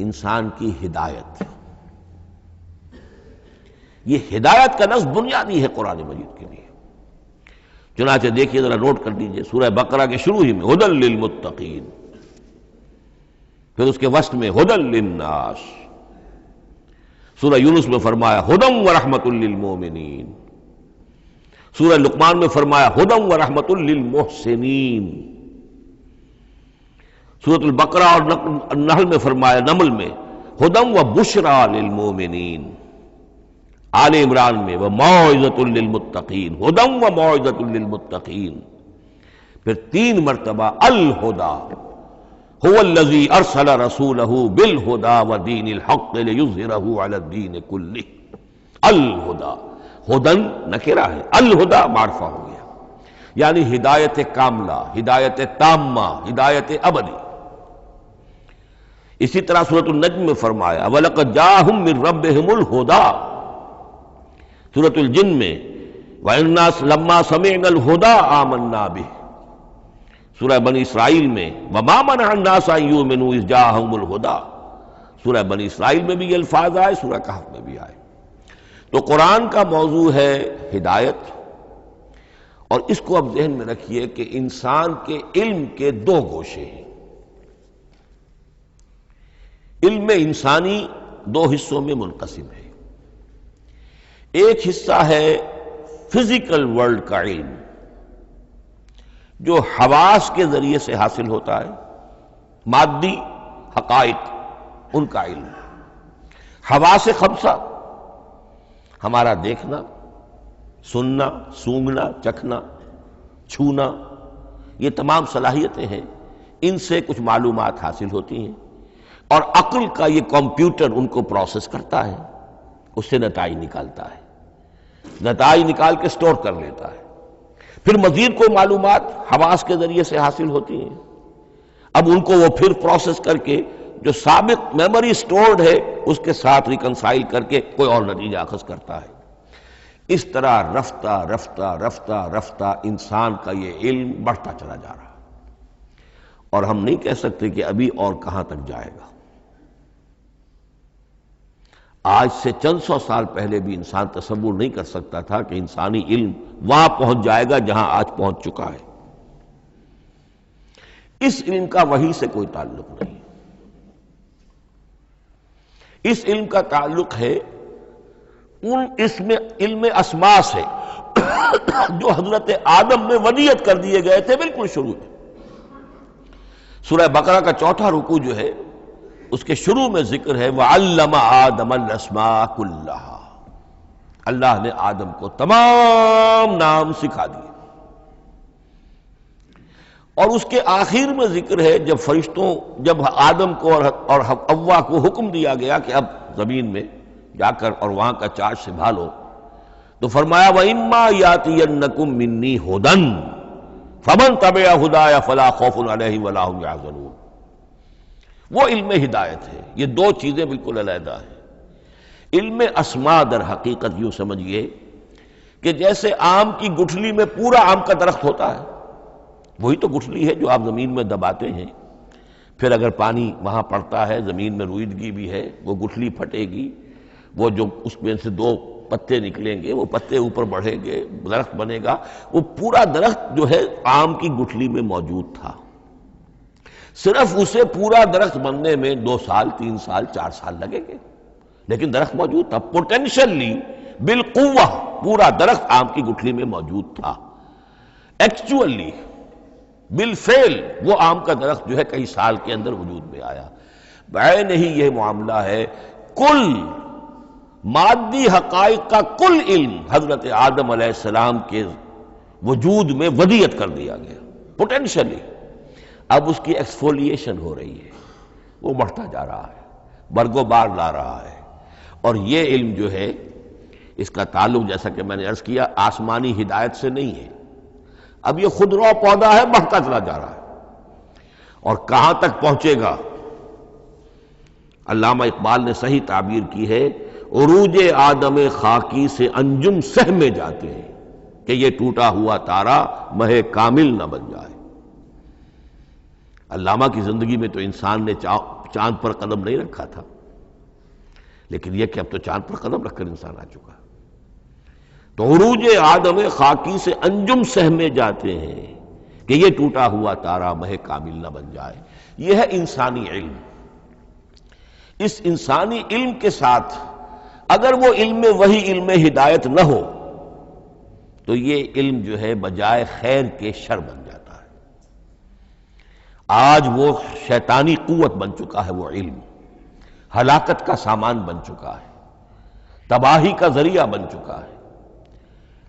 انسان کی ہدایت۔ یہ ہدایت کا لفظ بنیادی ہے قرآن مجید کے لیے۔ چنانچہ دیکھیے ذرا نوٹ کر لیجئے، سورہ بقرہ کے شروع ہی میں ھدی للمتقین، پھر اس کے وسط میں ھدی للناس، سورہ یونس میں فرمایا ھدی ورحمۃ للمؤمنین، سورہ لقمان میں فرمایا ھدی ورحمۃ للمحسنین، سورۃ البقرہ اور نحل میں فرمایا، نمل میں ھدی وبشریٰ للمؤمنین، آل عمران میں وموعظۃ للمتقین، ھدی وموعظۃ للمتقین، پھر 3 مرتبہ الہدی هو الذی ارسل رسولہ بالہدی ودین الحق لیظہرہ علی الدین کلہ۔ الہدی، ہدن نکرہ ہے، الہدی معرفہ ہو گیا، یعنی ہدایت کاملہ، ہدایت تامہ، ہدایت ابدی۔ اسی طرح سورۃ النجم میں فرمایا وَلَقَدْ جَاءَهُم مِّن رَّبِّهِمُ الْهُدَىٰ، سورۃ الجن میں وَإِنَّا لَمَّا سَمِعْنَا الْهُدَىٰ آمَنَّا بِهِ، سورہ بنی اسرائیل میں وَمَا مَنَعَ النَّاسَ أَن يُؤْمِنُوا إِذْ جَاءَهُمُ الْهُدَىٰ، سورہ بنی اسرائیل میں بھی یہ الفاظ آئے، سورہ کہف میں بھی آئے۔ تو قرآن کا موضوع ہے ہدایت، اور اس کو اب ذہن میں رکھیے کہ انسان کے علم کے 2 گوشے ہیں۔ علم انسانی 2 حصوں میں منقسم ہے۔ ایک حصہ ہے فزیکل ورلڈ کا علم، جو حواس کے ذریعے سے حاصل ہوتا ہے، مادی حقائق ان کا علم۔ حواس 5 ہمارا دیکھنا، سننا، سونگھنا، چکھنا، چھونا، یہ تمام صلاحیتیں ہیں، ان سے کچھ معلومات حاصل ہوتی ہیں، اور عقل کا یہ کمپیوٹر ان کو پروسیس کرتا ہے، اس سے نتائج نکالتا ہے، نتائج نکال کے سٹور کر لیتا ہے۔ پھر مزید کوئی معلومات حواس کے ذریعے سے حاصل ہوتی ہیں، اب ان کو وہ پھر پروسیس کر کے جو سابق میموری سٹورڈ ہے اس کے ساتھ ریکنسائل کر کے کوئی اور نتیجہ اخذ کرتا ہے۔ اس طرح رفتہ رفتہ رفتہ رفتہ انسان کا یہ علم بڑھتا چلا جا رہا، اور ہم نہیں کہہ سکتے کہ ابھی اور کہاں تک جائے گا۔ آج سے چند 100 سال پہلے بھی انسان تصور نہیں کر سکتا تھا کہ انسانی علم وہاں پہنچ جائے گا جہاں آج پہنچ چکا ہے۔ اس علم کا وحی سے کوئی تعلق نہیں، اس علم کا تعلق ہے اس میں علم اسماء سے جو حضرت آدم میں ودیعت کر دیے گئے تھے بالکل شروع میں۔ سورہ بقرہ کا 4واں رکوع جو ہے اس کے شروع میں ذکر ہے وَعَلَّمَ آدَمَ الْأَسْمَاءَ كُلَّهَا، اللہ نے آدم کو تمام نام سکھا دیے۔ اور اس کے آخر میں ذکر ہے جب آدم کو اور حوا کو حکم دیا گیا کہ اب زمین میں جا کر اور وہاں کا چارج سنبھالو، تو فرمایا وَإِمَّا يَأْتِيَنَّكُم مِّنِّي هُدًى فَمَن تَبِعَ هُدَايَ فَلَا خَوْفٌ عَلَيْهِمْ وَلَا هُمْ يَحْزَنُونَ۔ وہ علم ہدایت ہے، یہ 2 چیزیں بالکل علیحدہ ہیں۔ علم اسماء در حقیقت یوں سمجھیے کہ جیسے آم کی گٹھلی میں پورا آم کا درخت ہوتا ہے، وہی تو گٹھلی ہے جو آپ زمین میں دباتے ہیں، پھر اگر پانی وہاں پڑتا ہے، زمین میں روئیدگی بھی ہے، وہ گٹھلی پھٹے گی، وہ جو اس میں سے دو پتے نکلیں گے، وہ پتے اوپر بڑھیں گے، درخت بنے گا۔ وہ پورا درخت جو ہے آم کی گٹھلی میں موجود تھا، صرف اسے پورا درخت بننے میں 2 سال 3 سال 4 سال لگیں گے، لیکن درخت موجود تھا، پوٹینشلی بالقوہ پورا درخت آم کی گٹھلی میں موجود تھا۔ ایکچولی بالفعل وہ آم کا درخت جو ہے کئی سال کے اندر وجود میں آیا۔ بعین ہی یہ معاملہ ہے، کل مادی حقائق کا کل علم حضرت آدم علیہ السلام کے وجود میں ودیعت کر دیا گیا پوٹینشلی۔ اب اس کی ایکسفولیشن ہو رہی ہے، وہ بڑھتا جا رہا ہے، برگ و بار لا رہا ہے۔ اور یہ علم جو ہے اس کا تعلق، جیسا کہ میں نے عرض کیا، آسمانی ہدایت سے نہیں ہے۔ اب یہ خود رو پودا ہے، بڑھتا چلا جا رہا ہے، اور کہاں تک پہنچے گا؟ علامہ اقبال نے صحیح تعبیر کی ہے، عروج آدم خاکی سے انجم سہمے جاتے ہیں کہ یہ ٹوٹا ہوا تارا مہ کامل نہ بن جائے۔ علامہ کی زندگی میں تو انسان نے چاند پر قدم نہیں رکھا تھا، لیکن یہ کہ اب تو چاند پر قدم رکھ کر انسان آ چکا۔ تو عروج آدم خاکی سے انجم سہمے جاتے ہیں کہ یہ ٹوٹا ہوا تارا مہ کامل نہ بن جائے۔ یہ ہے انسانی علم۔ اس انسانی علم کے ساتھ اگر وہ علم وہی علم ہدایت نہ ہو تو یہ علم جو ہے بجائے خیر کے شر بن جاتا ہے۔ آج وہ شیطانی قوت بن چکا ہے، وہ علم ہلاکت کا سامان بن چکا ہے، تباہی کا ذریعہ بن چکا ہے۔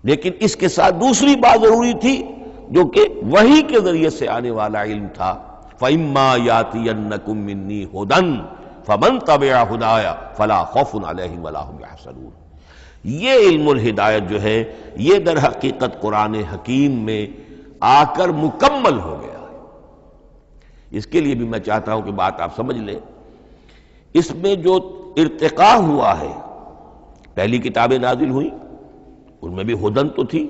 لیکن اس کے ساتھ دوسری بات ضروری تھی جو کہ وحی کے ذریعے سے آنے والا علم تھا، فَإِمَّا يَأْتِيَنَّكُم مِّنِّي هُدًى فَمَن تَبِعَ هُدَايَ فَلَا خَوْفٌ عَلَيْهِمْ وَلَا هُمْ يَحْزَنُونَ۔ یہ علم الہدایت جو ہے یہ در حقیقت قرآن حکیم میں آ کر مکمل ہو گیا ہے۔ اس کے لیے بھی میں چاہتا ہوں کہ بات آپ سمجھ لیں، اس میں جو ارتقاء ہوا ہے، پہلی کتابیں نازل ہوئیں ان میں بھی ہدن تو تھی۔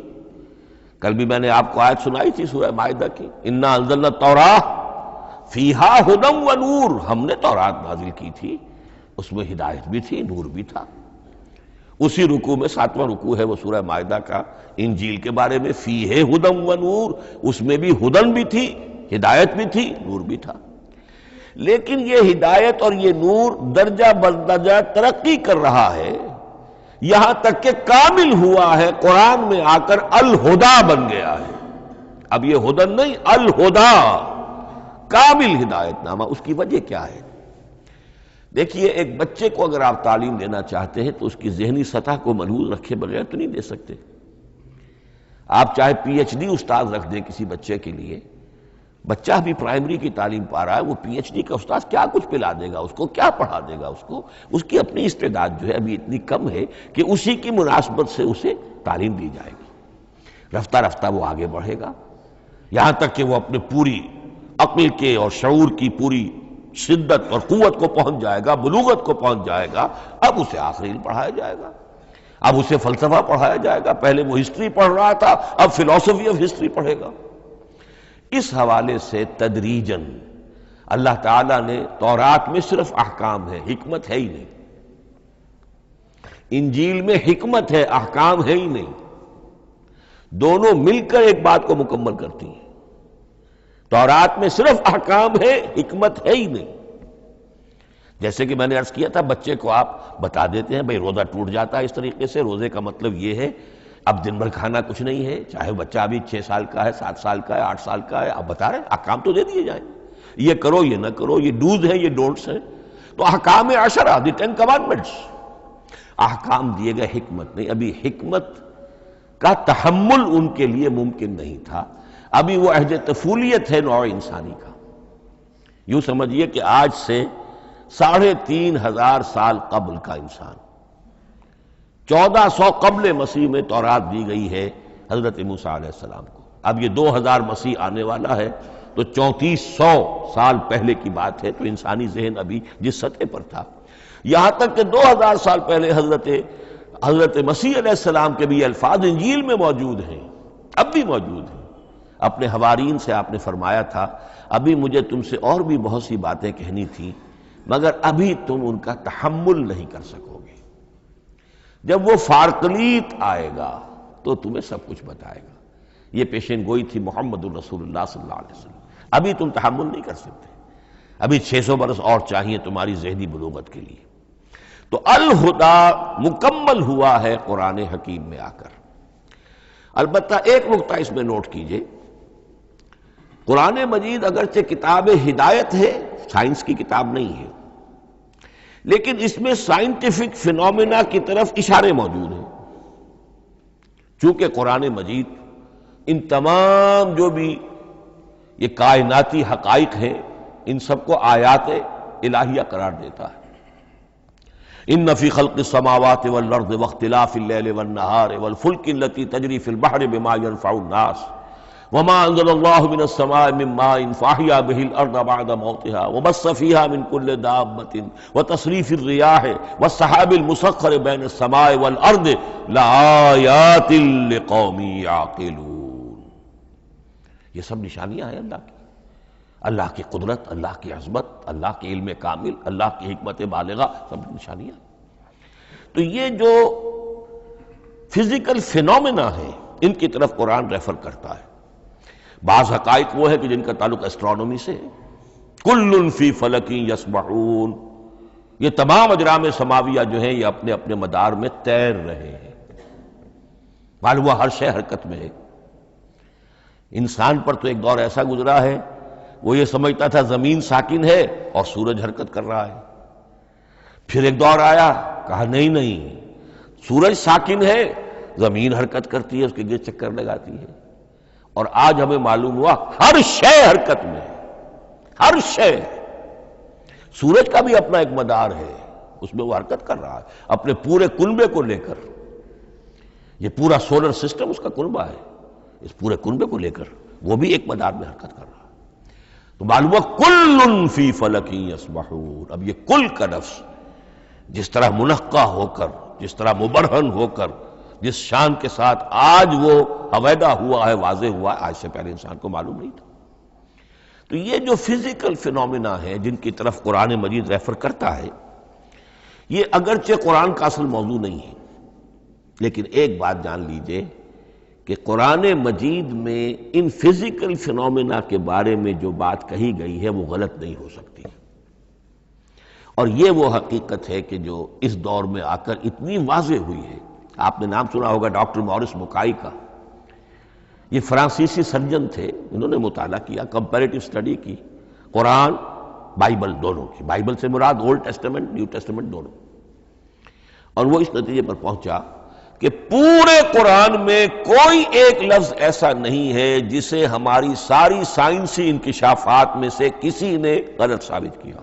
کل بھی میں نے آپ کو آیت سنائی تھی سورہ مائدہ کی، انا انزلنا التوراۃ فیہا ھدی و نور، ہم نے تورات نازل کی تھی، اس میں ہدایت بھی تھی، نور بھی تھا۔ اسی رکوع میں 7واں رکوع ہے وہ سورہ مائدہ کا، انجیل کے بارے میں، فیہ ھدی و نور، اس میں بھی ہدن بھی تھی، ہدایت بھی تھی، نور بھی تھا۔ لیکن یہ ہدایت اور یہ نور درجہ بدرجہ ترقی کر رہا ہے، یہاں تک کہ کامل ہوا ہے، قرآن میں آ کر الہدا بن گیا ہے۔ اب یہ ہدن نہیں، الہدا، کامل ہدایت نامہ۔ اس کی وجہ کیا ہے؟ دیکھیے، ایک بچے کو اگر آپ تعلیم دینا چاہتے ہیں تو اس کی ذہنی سطح کو ملحوظ رکھے بغیر تو نہیں دے سکتے۔ آپ چاہے پی ایچ ڈی استاذ رکھ دیں کسی بچے کے لیے، بچہ بھی پرائمری کی تعلیم پا رہا ہے، وہ پی ایچ ڈی کا استاذ کیا کچھ پلا دے گا اس کو، کیا پڑھا دے گا اس کو؟ اس کی اپنی استعداد جو ہے ابھی اتنی کم ہے کہ اسی کی مناسبت سے اسے تعلیم دی جائے گی۔ رفتہ رفتہ وہ آگے بڑھے گا، یہاں تک کہ وہ اپنے پوری عقل کے اور شعور کی پوری شدت اور قوت کو پہنچ جائے گا، بلوغت کو پہنچ جائے گا۔ اب اسے آخری علم پڑھایا جائے گا، اب اسے فلسفہ پڑھایا جائے گا۔ پہلے وہ ہسٹری پڑھ رہا تھا، اب فلسفی آف ہسٹری پڑھے گا۔ اس حوالے سے تدریجاً اللہ تعالیٰ نے، تورات میں صرف احکام ہے، حکمت ہے ہی نہیں، انجیل میں حکمت ہے، احکام ہے ہی نہیں، دونوں مل کر ایک بات کو مکمل کرتی ہیں۔ تورات میں صرف احکام ہے، حکمت ہے ہی نہیں۔ جیسے کہ میں نے عرض کیا تھا، بچے کو آپ بتا دیتے ہیں بھئی روزہ ٹوٹ جاتا ہے اس طریقے سے، روزے کا مطلب یہ ہے اب دن بھر کھانا کچھ نہیں ہے، چاہے بچہ ابھی 6 سال کا ہے، 7 سال کا ہے، 8 سال کا ہے، آپ بتا رہے ہیں، احکام تو دے دیے جائیں، یہ کرو یہ نہ کرو، یہ ڈوز ہیں یہ ڈونٹس ہیں۔ تو احکام عشرہ، دی 10 کمانڈمنٹس، احکام دیے گئے، حکمت نہیں۔ ابھی حکمت کا تحمل ان کے لیے ممکن نہیں تھا، ابھی وہ عہد طفولیت ہے نوع انسانی کا۔ یوں سمجھیے کہ آج سے 3500 سال قبل کا انسان، 1400 قبل مسیح میں تورات دی گئی ہے حضرت موسیٰ علیہ السلام کو۔ اب یہ 2000 مسیح آنے والا ہے تو 3400 سال پہلے کی بات ہے، تو انسانی ذہن ابھی جس سطح پر تھا، یہاں تک کہ 2000 سال پہلے حضرت مسیح علیہ السلام کے بھی الفاظ انجیل میں موجود ہیں، اب بھی موجود ہیں۔ اپنے حوارین سے آپ نے فرمایا تھا ابھی مجھے تم سے اور بھی بہت سی باتیں کہنی تھی مگر ابھی تم ان کا تحمل نہیں کر سکو گے، جب وہ فارقلیت آئے گا تو تمہیں سب کچھ بتائے گا۔ یہ پیشین گوئی تھی محمد الرسول اللہ صلی اللہ علیہ وسلم۔ ابھی تم تحمل نہیں کر سکتے، ابھی 600 برس اور چاہیے تمہاری ذہنی بلوغت کے لیے۔ تو الہدا مکمل ہوا ہے قرآن حکیم میں آ کر۔ البتہ ایک نقطہ اس میں نوٹ کیجئے، قرآن مجید اگرچہ کتاب ہدایت ہے، سائنس کی کتاب نہیں ہے، لیکن اس میں سائنٹیفک فینومینا کی طرف اشارے موجود ہیں۔ چونکہ قرآن مجید ان تمام جو بھی یہ کائناتی حقائق ہیں ان سب کو آیات الہیہ قرار دیتا ہے۔ ان فی خلق السماوات والارض واختلاف اللیل والنہار والفلک التی تجری فی البحر بما ينفع الناس وما انزل اللہ من السماء من ماء فاحیا به الارض بعد موتها وبث فیہا من کل دابۃ وتصریف الریاح والسحاب المسخر بین السماء والارض لآیات لقوم یعقلون۔ یہ سب نشانیاں ہیں اللہ کی، اللہ کی قدرت، اللہ کی عظمت، اللہ کے علم کامل، اللہ کی حکمت بالغہ، سب نشانیاں۔ تو یہ جو فزیکل فینومینا ہے ان کی طرف قرآن ریفر کرتا ہے۔ بعض حقائق وہ ہے کہ جن کا تعلق ایسٹرونومی سے ہے، کل فی فلک یسبحون، یہ تمام اجرام سماویہ جو ہیں یہ اپنے اپنے مدار میں تیر رہے ہیں، معلوم ہوا ہر شے حرکت میں ہے۔ انسان پر تو ایک دور ایسا گزرا ہے وہ یہ سمجھتا تھا زمین ساکن ہے اور سورج حرکت کر رہا ہے، پھر ایک دور آیا کہا نہیں نہیں، سورج ساکن ہے، زمین حرکت کرتی ہے، اس کے گرد چکر لگاتی ہے، اور آج ہمیں معلوم ہوا ہر شے حرکت میں ہے، ہر شے۔ سورج کا بھی اپنا ایک مدار ہے، اس میں وہ حرکت کر رہا ہے اپنے پورے کنبے کو لے کر، یہ پورا سولر سسٹم اس کا کنبہ ہے، اس پورے کنبے کو لے کر وہ بھی ایک مدار میں حرکت کر رہا ہے۔ تو معلوم ہوا کل فی فلک یسبحون۔ اب یہ کل کا لفظ جس طرح منقع ہو کر، جس طرح مبرہن ہو کر، جس شان کے ساتھ آج وہ عویدہ ہوا ہے، واضح ہوا ہے، آج سے پہلے انسان کو معلوم نہیں تھا۔ تو یہ جو فزیکل فینومینا ہے جن کی طرف قرآن مجید ریفر کرتا ہے، یہ اگرچہ قرآن کا اصل موضوع نہیں ہے، لیکن ایک بات جان لیجئے کہ قرآن مجید میں ان فزیکل فینومینا کے بارے میں جو بات کہی گئی ہے وہ غلط نہیں ہو سکتی، اور یہ وہ حقیقت ہے کہ جو اس دور میں آ کر اتنی واضح ہوئی ہے۔ آپ نے نام سنا ہوگا ڈاکٹر مورس مکائی کا، یہ فرانسیسی سرجن تھے، انہوں نے مطالعہ کیا، کمپیریٹو اسٹڈی کی قرآن بائبل دونوں کی، بائبل سے مراد اولڈ ٹیسٹمنٹ نیو ٹیسٹمنٹ دونوں، اور وہ اس نتیجے پر پہنچا کہ پورے قرآن میں کوئی ایک لفظ ایسا نہیں ہے جسے ہماری ساری سائنسی انکشافات میں سے کسی نے غلط ثابت کیا،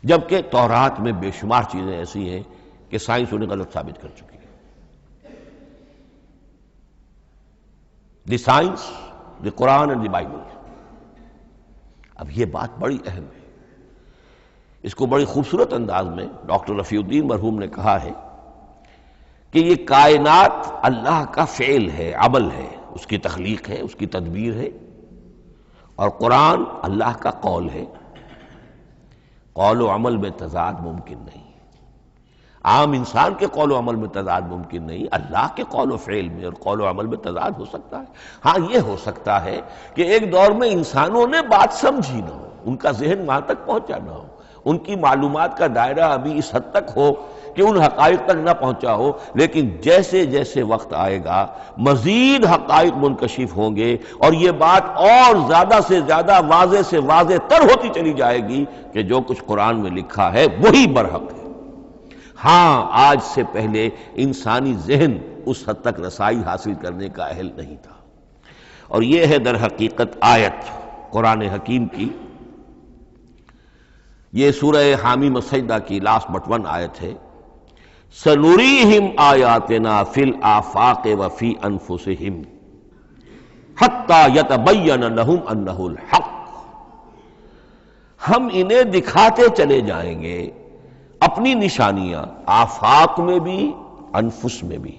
جبکہ تورات میں بے شمار چیزیں ایسی ہیں کہ سائنس انہیں غلط ثابت کر چکی ہے۔ The science, the Quran and the Bible. اب یہ بات بڑی اہم ہے، اس کو بڑی خوبصورت انداز میں ڈاکٹر رفیع الدین مرحوم نے کہا ہے کہ یہ کائنات اللہ کا فعل ہے، عمل ہے، اس کی تخلیق ہے، اس کی تدبیر ہے، اور قرآن اللہ کا قول ہے۔ قول و عمل میں تضاد ممکن نہیں، عام انسان کے قول و عمل میں تضاد ممکن نہیں، اللہ کے قول و فعل میں اور قول و عمل میں تضاد ہو سکتا ہے۔ ہاں یہ ہو سکتا ہے کہ ایک دور میں انسانوں نے بات سمجھی نہ ہو، ان کا ذہن وہاں تک پہنچا نہ ہو، ان کی معلومات کا دائرہ ابھی اس حد تک ہو کہ ان حقائق تک نہ پہنچا ہو، لیکن جیسے جیسے وقت آئے گا مزید حقائق منکشف ہوں گے اور یہ بات اور زیادہ سے زیادہ واضح سے واضح تر ہوتی چلی جائے گی کہ جو کچھ قرآن میں لکھا ہے وہی برحق ہے۔ ہاں آج سے پہلے انسانی ذہن اس حد تک رسائی حاصل کرنے کا اہل نہیں تھا، اور یہ ہے در حقیقت آیت قرآن حکیم کی۔ یہ سورہ حامیم السجدہ کی لاسٹ بٹ ون آیت ہے، سَنُرِيهِمْ آیاتنا فِي الْآفَاقِ وَفِي أَنفُسِهِمْ حَتَّى يَتَبَيَّنَ لَهُمْ أَنَّهُ الْحَقُّ۔ ہم انہیں دکھاتے چلے جائیں گے اپنی نشانیاں، آفاق میں بھی انفس میں بھی،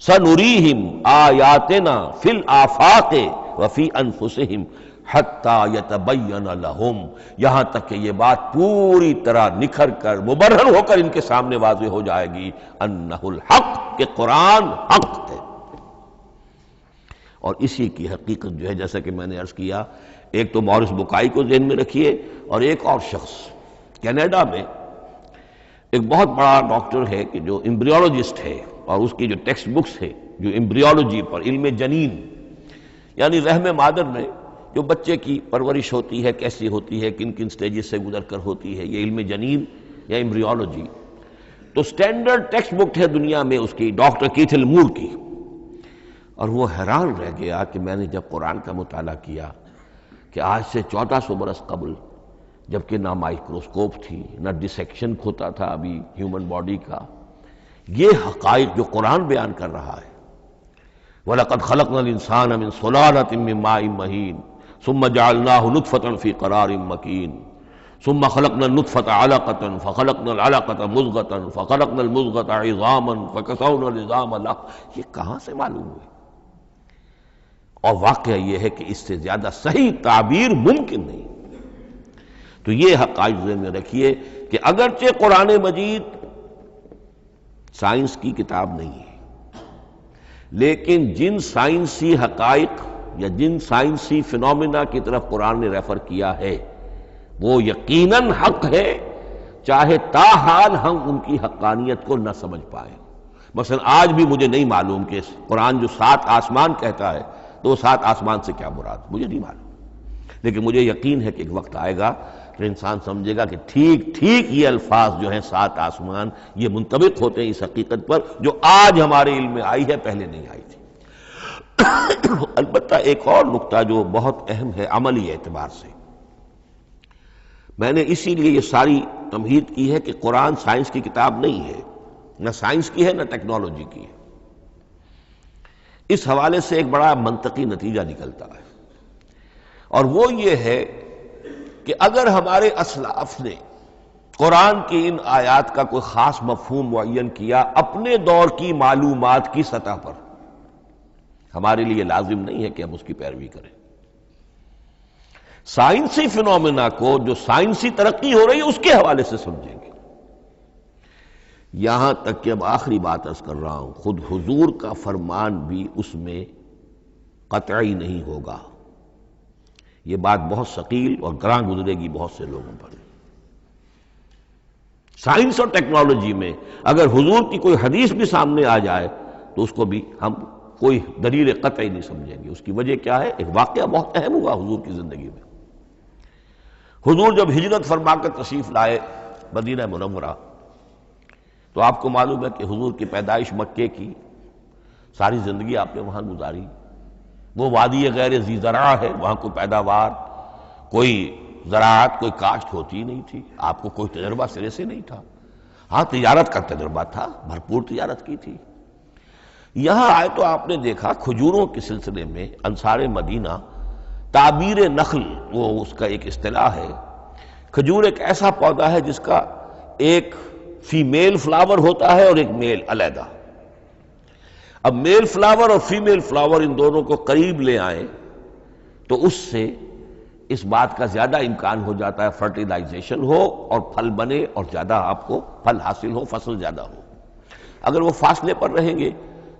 سنریہم آیاتنا فی الآفاق وفی انفسہم حتی یتبین لہم، یہاں تک کہ یہ بات پوری طرح نکھر کر مبرہن ہو کر ان کے سامنے واضح ہو جائے گی انہ الحق، کہ قرآن حق ہے۔ اور اسی کی حقیقت جو ہے، جیسا کہ میں نے عرض کیا، ایک تو مورس بکائی کو ذہن میں رکھیے، اور ایک اور شخص کینیڈا میں ایک بہت بڑا ڈاکٹر ہے کہ جو ایمبریولوجسٹ ہے، اور اس کی جو ٹیکسٹ بکس ہے جو ایمبریولوجی پر، علم جنین، یعنی رحم مادر میں جو بچے کی پرورش ہوتی ہے کیسی ہوتی ہے، کن کن سٹیجز سے گزر کر ہوتی ہے، یہ علم جنین یا ایمبریولوجی، تو سٹینڈرڈ ٹیکسٹ بک ہے دنیا میں اس کی، ڈاکٹر کیتھل مور کی۔ اور وہ حیران رہ گیا کہ میں نے جب قرآن کا مطالعہ کیا کہ آج سے 1400 برس قبل، جبکہ نہ مائکروسکوپ تھی، نہ ڈسیکشن ہوتا تھا ابھی ہیومن باڈی کا، یہ حقائق جو قرآن بیان کر رہا ہے، وَلَقَدْ خَلَقْنَا الْإِنسَانَ مِنْ صُلَالَةٍ مِّن مَّاءٍ مَّهِينٍ ثُمَّ جَعَلْنَاهُ نُطْفَةً فِي قَرَارٍ مَّكِينٍ ثُمَّ خَلَقْنَا النُّطْفَةَ عَلَقَةً فَخَلَقْنَا الْعَلَقَةَ مُضْغَةً فَخَلَقْنَا الْمُضْغَةَ عِظَامًا فَكَسَوْنَا الْعِظَامَ لَحْمًا، یہ کہاں سے معلوم ہوئی؟ اور واقعہ یہ ہے کہ اس سے زیادہ صحیح تعبیر ممکن نہیں۔ تو یہ حقائق ذہن میں رکھیے کہ اگرچہ قرآن مجید سائنس کی کتاب نہیں ہے، لیکن جن سائنسی حقائق یا جن سائنسی فنومینا کی طرف قرآن نے ریفر کیا ہے وہ یقیناً حق ہے، چاہے تاحال ہم ان کی حقانیت کو نہ سمجھ پائیں۔ مثلا آج بھی مجھے نہیں معلوم کہ قرآن جو 7 آسمان کہتا ہے تو وہ 7 آسمان سے کیا مراد، مجھے نہیں معلوم، لیکن مجھے یقین ہے کہ ایک وقت آئے گا کہ انسان سمجھے گا کہ ٹھیک ٹھیک یہ الفاظ جو ہیں 7 آسمان، یہ منطبق ہوتے ہیں اس حقیقت پر جو آج ہمارے علم میں آئی ہے، پہلے نہیں آئی تھی۔ البتہ ایک اور نقطہ جو بہت اہم ہے عملی اعتبار سے، میں نے اسی لیے یہ ساری تمہید کی ہے کہ قرآن سائنس کی کتاب نہیں ہے، نہ سائنس کی ہے نہ ٹیکنالوجی کی ہے۔ اس حوالے سے ایک بڑا منطقی نتیجہ نکلتا ہے، اور وہ یہ ہے کہ اگر ہمارے اسلاف نے قرآن کی ان آیات کا کوئی خاص مفہوم معین کیا اپنے دور کی معلومات کی سطح پر، ہمارے لیے لازم نہیں ہے کہ ہم اس کی پیروی کریں۔ سائنسی فنومینا کو جو سائنسی ترقی ہو رہی ہے اس کے حوالے سے سمجھیں گے۔ یہاں تک کہ اب آخری بات عرض کر رہا ہوں، خود حضور کا فرمان بھی اس میں قطعی نہیں ہوگا۔ یہ بات بہت ثقیل اور گراں گزرے گی بہت سے لوگوں پر۔ سائنس اور ٹیکنالوجی میں اگر حضور کی کوئی حدیث بھی سامنے آ جائے تو اس کو بھی ہم کوئی دلیل قطعی نہیں سمجھیں گے۔ اس کی وجہ کیا ہے؟ ایک واقعہ بہت اہم ہوا حضور کی زندگی میں۔ حضور جب ہجرت فرما کر تشریف لائے مدینہ منورہ، تو آپ کو معلوم ہے کہ حضور کی پیدائش مکے کی، ساری زندگی آپ نے وہاں گزاری۔ وہ وادی غیر ذی زرع ہے، وہاں کوئی پیداوار، کوئی زراعت، کوئی کاشت ہوتی نہیں تھی، آپ کو کوئی تجربہ سرے سے نہیں تھا۔ ہاں تجارت کا تجربہ تھا، بھرپور تجارت کی تھی۔ یہاں آئے تو آپ نے دیکھا کھجوروں کے سلسلے میں انصار مدینہ تعبیر نخل، وہ اس کا ایک اصطلاح ہے۔ کھجور ایک ایسا پودا ہے جس کا ایک فیمیل فلاور ہوتا ہے اور ایک میل علیحدہ۔ اب میل فلاور اور فیمیل فلاور ان دونوں کو قریب لے آئیں تو اس سے اس بات کا زیادہ امکان ہو جاتا ہے فرٹیلائزیشن ہو اور پھل بنے اور زیادہ آپ کو پھل حاصل ہو، فصل زیادہ ہو۔ اگر وہ فاصلے پر رہیں گے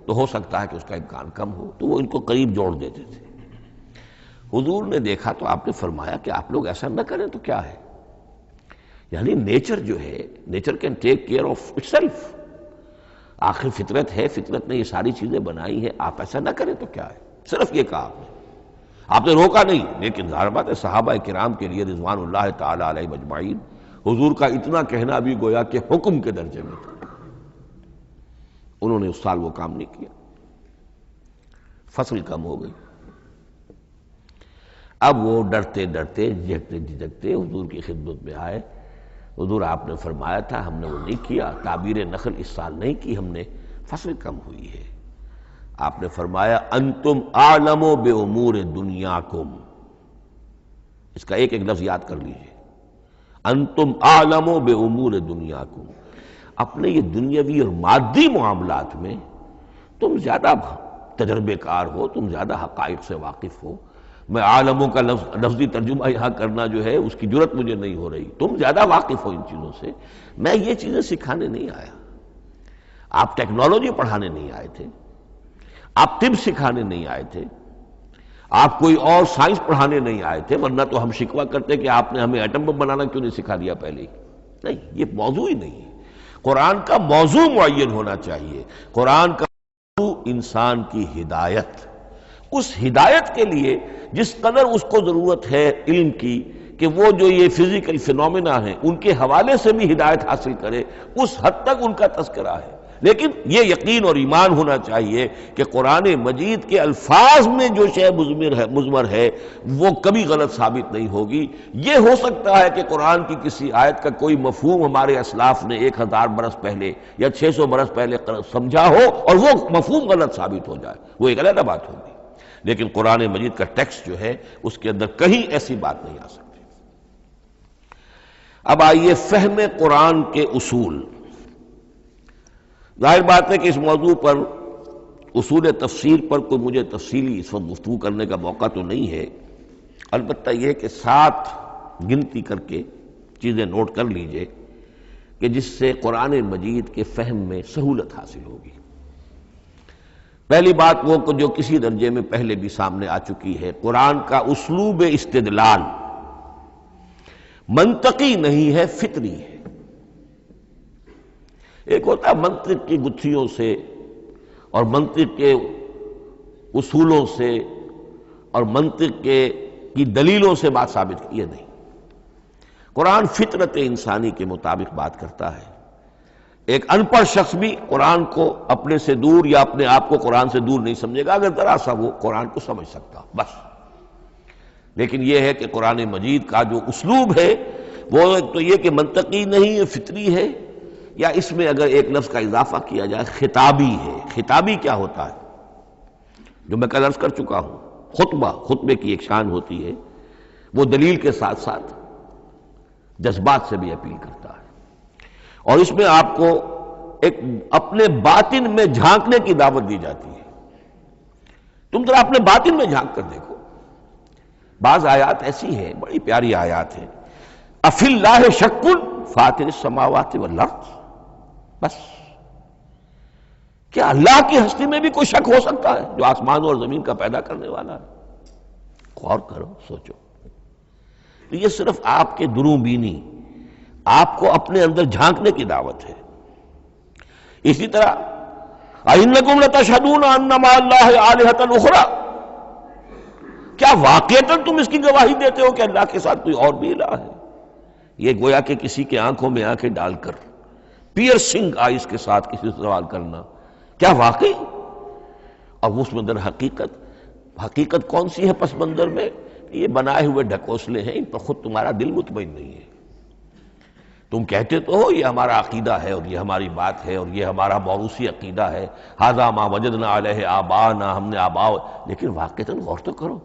تو ہو سکتا ہے کہ اس کا امکان کم ہو، تو وہ ان کو قریب جوڑ دیتے تھے۔ حضور نے دیکھا تو آپ نے فرمایا کہ آپ لوگ ایسا نہ کریں تو کیا ہے، یعنی نیچر جو ہے، nature can take care of it self, آخر فطرت ہے، فطرت نے یہ ساری چیزیں بنائی ہیں، آپ ایسا نہ کریں تو کیا ہے۔ صرف یہ کہا آپ نے روکا نہیں، لیکن ظاہر بات ہے صحابہ کرام کے لیے رضوان اللہ تعالی علیہ اجمعین حضور کا اتنا کہنا بھی گویا کہ حکم کے درجے میں تھا۔ انہوں نے اس سال وہ کام نہیں کیا، فصل کم ہو گئی۔ اب وہ ڈرتے ڈرتے جھجکتے جھجکتے حضور کی خدمت میں آئے۔ حضور آپ نے فرمایا تھا ہم نے وہ نہیں کیا، تعبیر نخل اس سال نہیں کی ہم نے، فصل کم ہوئی ہے۔ آپ نے فرمایا انتم اعلم بامور دنیاکم، اس کا ایک ایک لفظ یاد کر لیجئے، انتم اعلم بامور دنیاکم، اپنے یہ دنیاوی اور مادی معاملات میں تم زیادہ تجربے کار ہو، تم زیادہ حقائق سے واقف ہو، میں عالموں کا لفظی ترجمہ یہاں کرنا جو ہے اس کی جرت مجھے نہیں ہو رہی، تم زیادہ واقف ہو ان چیزوں سے، میں یہ چیزیں سکھانے نہیں آیا۔ آپ ٹیکنالوجی پڑھانے نہیں آئے تھے، آپ طب سکھانے نہیں آئے تھے، آپ کوئی اور سائنس پڑھانے نہیں آئے تھے، ورنہ تو ہم شکوہ کرتے کہ آپ نے ہمیں ایٹم بم بنانا کیوں نہیں سکھا دیا پہلے ہی۔ نہیں، یہ موضوع ہی نہیں ہے۔ قرآن کا موضوع معین ہونا چاہیے۔ قرآن کا موضوع انسان کی ہدایت، اس ہدایت کے لیے جس قدر اس کو ضرورت ہے علم کی کہ وہ جو یہ فزیکل فینومینا ہیں ان کے حوالے سے بھی ہدایت حاصل کرے، اس حد تک ان کا تذکرہ ہے۔ لیکن یہ یقین اور ایمان ہونا چاہیے کہ قرآن مجید کے الفاظ میں جو شے مضمر ہے وہ کبھی غلط ثابت نہیں ہوگی۔ یہ ہو سکتا ہے کہ قرآن کی کسی آیت کا کوئی مفہوم ہمارے اسلاف نے 1000 برس پہلے یا 600 برس پہلے سمجھا ہو اور وہ مفہوم غلط ثابت ہو جائے، وہ ایک علیحدہ بات ہوگی، لیکن قرآن مجید کا ٹیکسٹ جو ہے اس کے اندر کہیں ایسی بات نہیں آ سکتی۔ اب آئیے فہم قرآن کے اصول۔ ظاہر بات ہے کہ اس موضوع پر اصول تفسیر پر کوئی مجھے تفصیلی اس وقت گفتگو کرنے کا موقع تو نہیں ہے، البتہ یہ کہ 7 گنتی کر کے چیزیں نوٹ کر لیجئے کہ جس سے قرآن مجید کے فہم میں سہولت حاصل ہوگی۔ پہلی بات وہ جو کسی درجے میں پہلے بھی سامنے آ چکی ہے، قرآن کا اسلوب استدلال منطقی نہیں ہے، فطری ہے۔ ایک ہوتا ہے منطق کی گتھیوں سے اور منطق کے اصولوں سے اور منطق کی دلیلوں سے بات ثابت کی، یہ نہیں۔ قرآن فطرت انسانی کے مطابق بات کرتا ہے۔ ایک ان پڑھ شخص بھی قرآن کو اپنے سے دور یا اپنے آپ کو قرآن سے دور نہیں سمجھے گا اگر ذرا سا وہ قرآن کو سمجھ سکتا بس۔ لیکن یہ ہے کہ قرآن مجید کا جو اسلوب ہے وہ ایک تو یہ کہ منطقی نہیں ہے، فطری ہے، یا اس میں اگر ایک لفظ کا اضافہ کیا جائے خطابی ہے۔ خطابی کیا ہوتا ہے؟ جو میں کل عرض کر چکا ہوں، خطبے کی ایک شان ہوتی ہے، وہ دلیل کے ساتھ ساتھ جذبات سے بھی اپیل کرتا ہے، اور اس میں آپ کو ایک اپنے باطن میں جھانکنے کی دعوت دی جاتی ہے۔ تم ذرا اپنے باطن میں جھانک کر دیکھو۔ بعض آیات ایسی ہیں، بڑی پیاری آیات ہیں، افی اللہ شک فاطر السماوات والارض، بس کیا اللہ کی ہستی میں بھی کوئی شک ہو سکتا ہے جو آسمان اور زمین کا پیدا کرنے والا ہے؟ غور کرو، سوچو۔ یہ صرف آپ کے دروں بینی، آپ کو اپنے اندر جھانکنے کی دعوت ہے۔ اسی طرح اَإِنَّكُمْ لَتَشْهَدُونَ أَنَّ مَعَ اللَّهِ آلِهَةً أُخْرَىٰ، کیا واقعتاً تم اس کی گواہی دیتے ہو کہ اللہ کے ساتھ کوئی اور بھی الہ ہے؟ یہ گویا کہ کسی کے آنکھوں میں آنکھیں ڈال کر پیئرسنگ آئیز کے ساتھ کسی سے سوال کرنا، کیا واقعی؟ اور اس مندر حقیقت کون سی ہے پس منظر میں؟ یہ بنائے ہوئے ڈھکوسلے ہیں، ان پر خود تمہارا دل مطمئن نہیں ہے۔ تم کہتے تو ہو یہ ہمارا عقیدہ ہے اور یہ ہماری بات ہے اور یہ ہمارا موروثی عقیدہ ہے، ھذا ما وجدنا علیہ آباءنا، ہم نے آباء، لیکن واقعتاً غور تو کرو،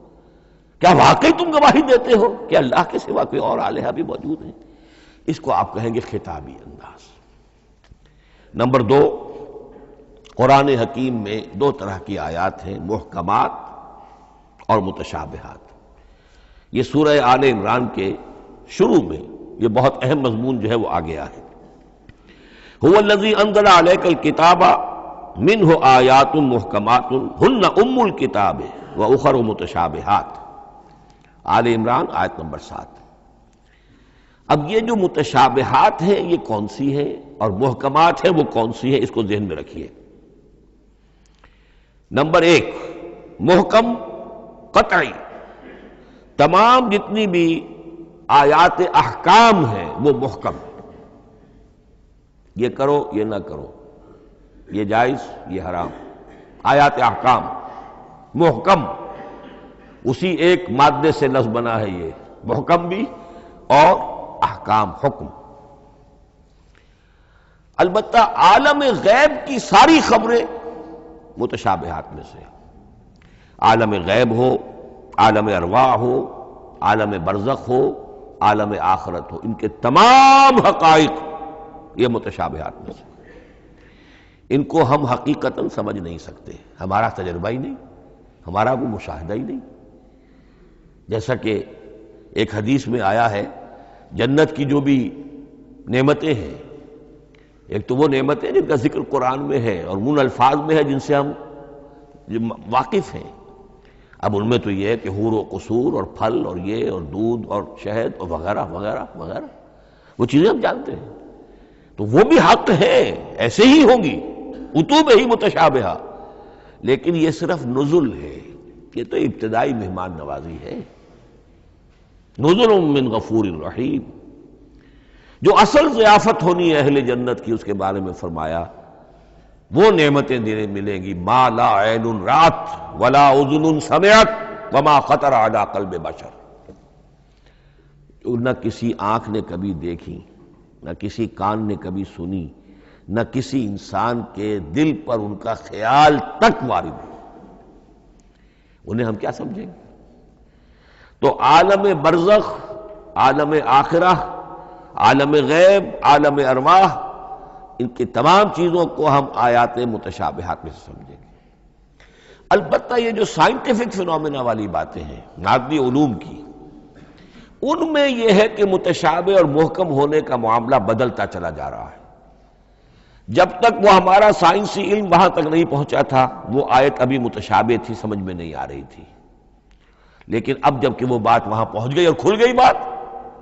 کیا واقعی تم گواہی دیتے ہو کہ اللہ کے سوا کوئی اور الہ بھی موجود ہے؟ اس کو آپ کہیں گے خطابی انداز۔ نمبر 2، قرآن حکیم میں 2 طرح کی آیات ہیں، محکمات اور متشابہات۔ یہ سورہ آل عمران کے شروع میں یہ بہت اہم مضمون جو ہے وہ آ گیا ہے۔ هو الذی انزل علیک الکتاب منہ آیات محکمات ہن ام الکتاب واخر متشابہات، آل عمران آیت نمبر 7۔ اب یہ جو متشابہات ہیں یہ کون سی ہیں اور محکمات ہیں وہ کون سی ہیں، اس کو ذہن میں رکھیے۔ نمبر 1، محکم قطعی، تمام جتنی بھی آیات احکام ہیں وہ محکم، یہ کرو یہ نہ کرو، یہ جائز یہ حرام، آیات احکام محکم، اسی ایک مادے سے لفظ بنا ہے، یہ محکم بھی اور احکام حکم۔ البتہ عالم غیب کی ساری خبریں متشابہات میں سے، عالم غیب ہو، عالم ارواح ہو، عالم برزخ ہو، عالم آخرت ہو، ان کے تمام حقائق یہ متشابہات میں سے۔ ان کو ہم حقیقتاً سمجھ نہیں سکتے، ہمارا تجربہ ہی نہیں، ہمارا کوئی مشاہدہ ہی نہیں۔ جیسا کہ ایک حدیث میں آیا ہے، جنت کی جو بھی نعمتیں ہیں، ایک تو وہ نعمتیں جن کا ذکر قرآن میں ہے اور ان الفاظ میں ہے جن سے ہم واقف ہیں۔ اب ان میں تو یہ ہے کہ حور و قصور اور پھل اور یہ اور دودھ اور شہد اور وغیرہ وغیرہ وغیرہ، وہ چیزیں ہم جانتے ہیں، تو وہ بھی حق ہے، ایسے ہی ہوں گی، اتوب ہی متشابہہ، لیکن یہ صرف نزل ہے، یہ تو ابتدائی مہمان نوازی ہے۔ نزل من غفور الرحیم، جو اصل ضیافت ہونی ہے اہل جنت کی، اس کے بارے میں فرمایا وہ نعمتیں ملیں گی، ما لا عین رات ولا اذن سمعت وما خطر علی قلب بشر، جو نہ کسی آنکھ نے کبھی دیکھی، نہ کسی کان نے کبھی سنی، نہ کسی انسان کے دل پر ان کا خیال تک وارد ہو، انہیں ہم کیا سمجھیں گے؟ تو عالم برزخ، عالم آخرہ، عالم غیب، عالم ارواح، ان کی تمام چیزوں کو ہم آیات متشابہات میں سے سمجھیں گے۔ البتہ یہ جو سائنٹیفک فنومینا والی باتیں ہیں مادی علوم کی، ان میں یہ ہے کہ متشابہ اور محکم ہونے کا معاملہ بدلتا چلا جا رہا ہے۔ جب تک وہ ہمارا سائنسی علم وہاں تک نہیں پہنچا تھا، وہ آیت ابھی متشابہ تھی، سمجھ میں نہیں آ رہی تھی، لیکن اب جب کہ وہ بات وہاں پہنچ گئی اور کھل گئی بات،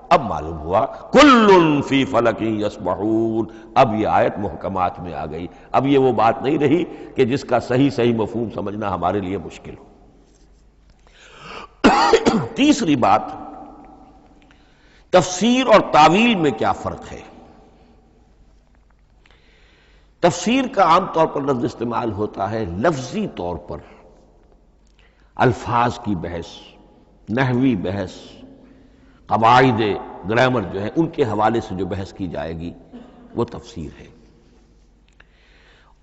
اب معلوم ہوا کل فی فلک یسبحون، اب یہ آیت محکمات میں آ گئی، اب یہ وہ بات نہیں رہی کہ جس کا صحیح مفہوم سمجھنا ہمارے لیے مشکل ہو۔ تیسری بات، تفسیر اور تعویل میں کیا فرق ہے؟ تفسیر کا عام طور پر لفظ استعمال ہوتا ہے لفظی طور پر، الفاظ کی بحث، نحوی بحث، قواعد گرامر جو ہے ان کے حوالے سے جو بحث کی جائے گی وہ تفسیر ہے،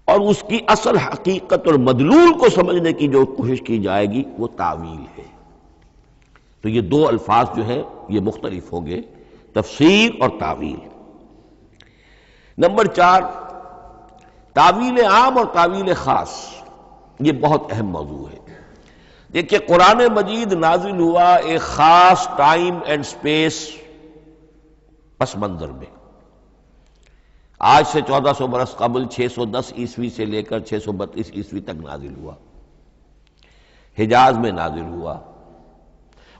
اور اس کی اصل حقیقت اور مدلول کو سمجھنے کی جو کوشش کی جائے گی وہ تعویل ہے۔ تو یہ دو الفاظ جو ہیں یہ مختلف ہوں گے، تفسیر اور تعویل۔ نمبر 4، تعویل عام اور تعویل خاص، یہ بہت اہم موضوع ہے۔ دیکھیے قرآن مجید نازل ہوا ایک خاص ٹائم اینڈ سپیس پس منظر میں، آج سے 1400 برس قبل 610 عیسوی سے لے کر 632 عیسوی تک نازل ہوا، حجاز میں نازل ہوا۔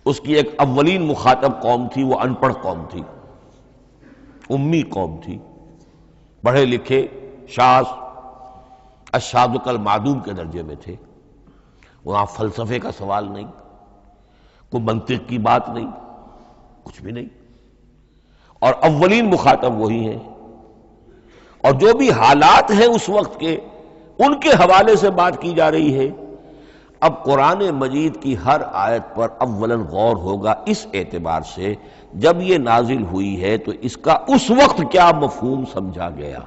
اس کی ایک اولین مخاطب قوم تھی، وہ ان پڑھ قوم تھی، امی قوم تھی، پڑھے لکھے شاذ الشاذ کالمعدوم کے درجے میں تھے، وہاں فلسفے کا سوال نہیں، کوئی منطق کی بات نہیں، کچھ بھی نہیں، اور اولین مخاطب وہی ہیں، اور جو بھی حالات ہیں اس وقت کے ان کے حوالے سے بات کی جا رہی ہے۔ اب قرآن مجید کی ہر آیت پر اولاً غور ہوگا اس اعتبار سے، جب یہ نازل ہوئی ہے تو اس کا اس وقت کیا مفہوم سمجھا گیا،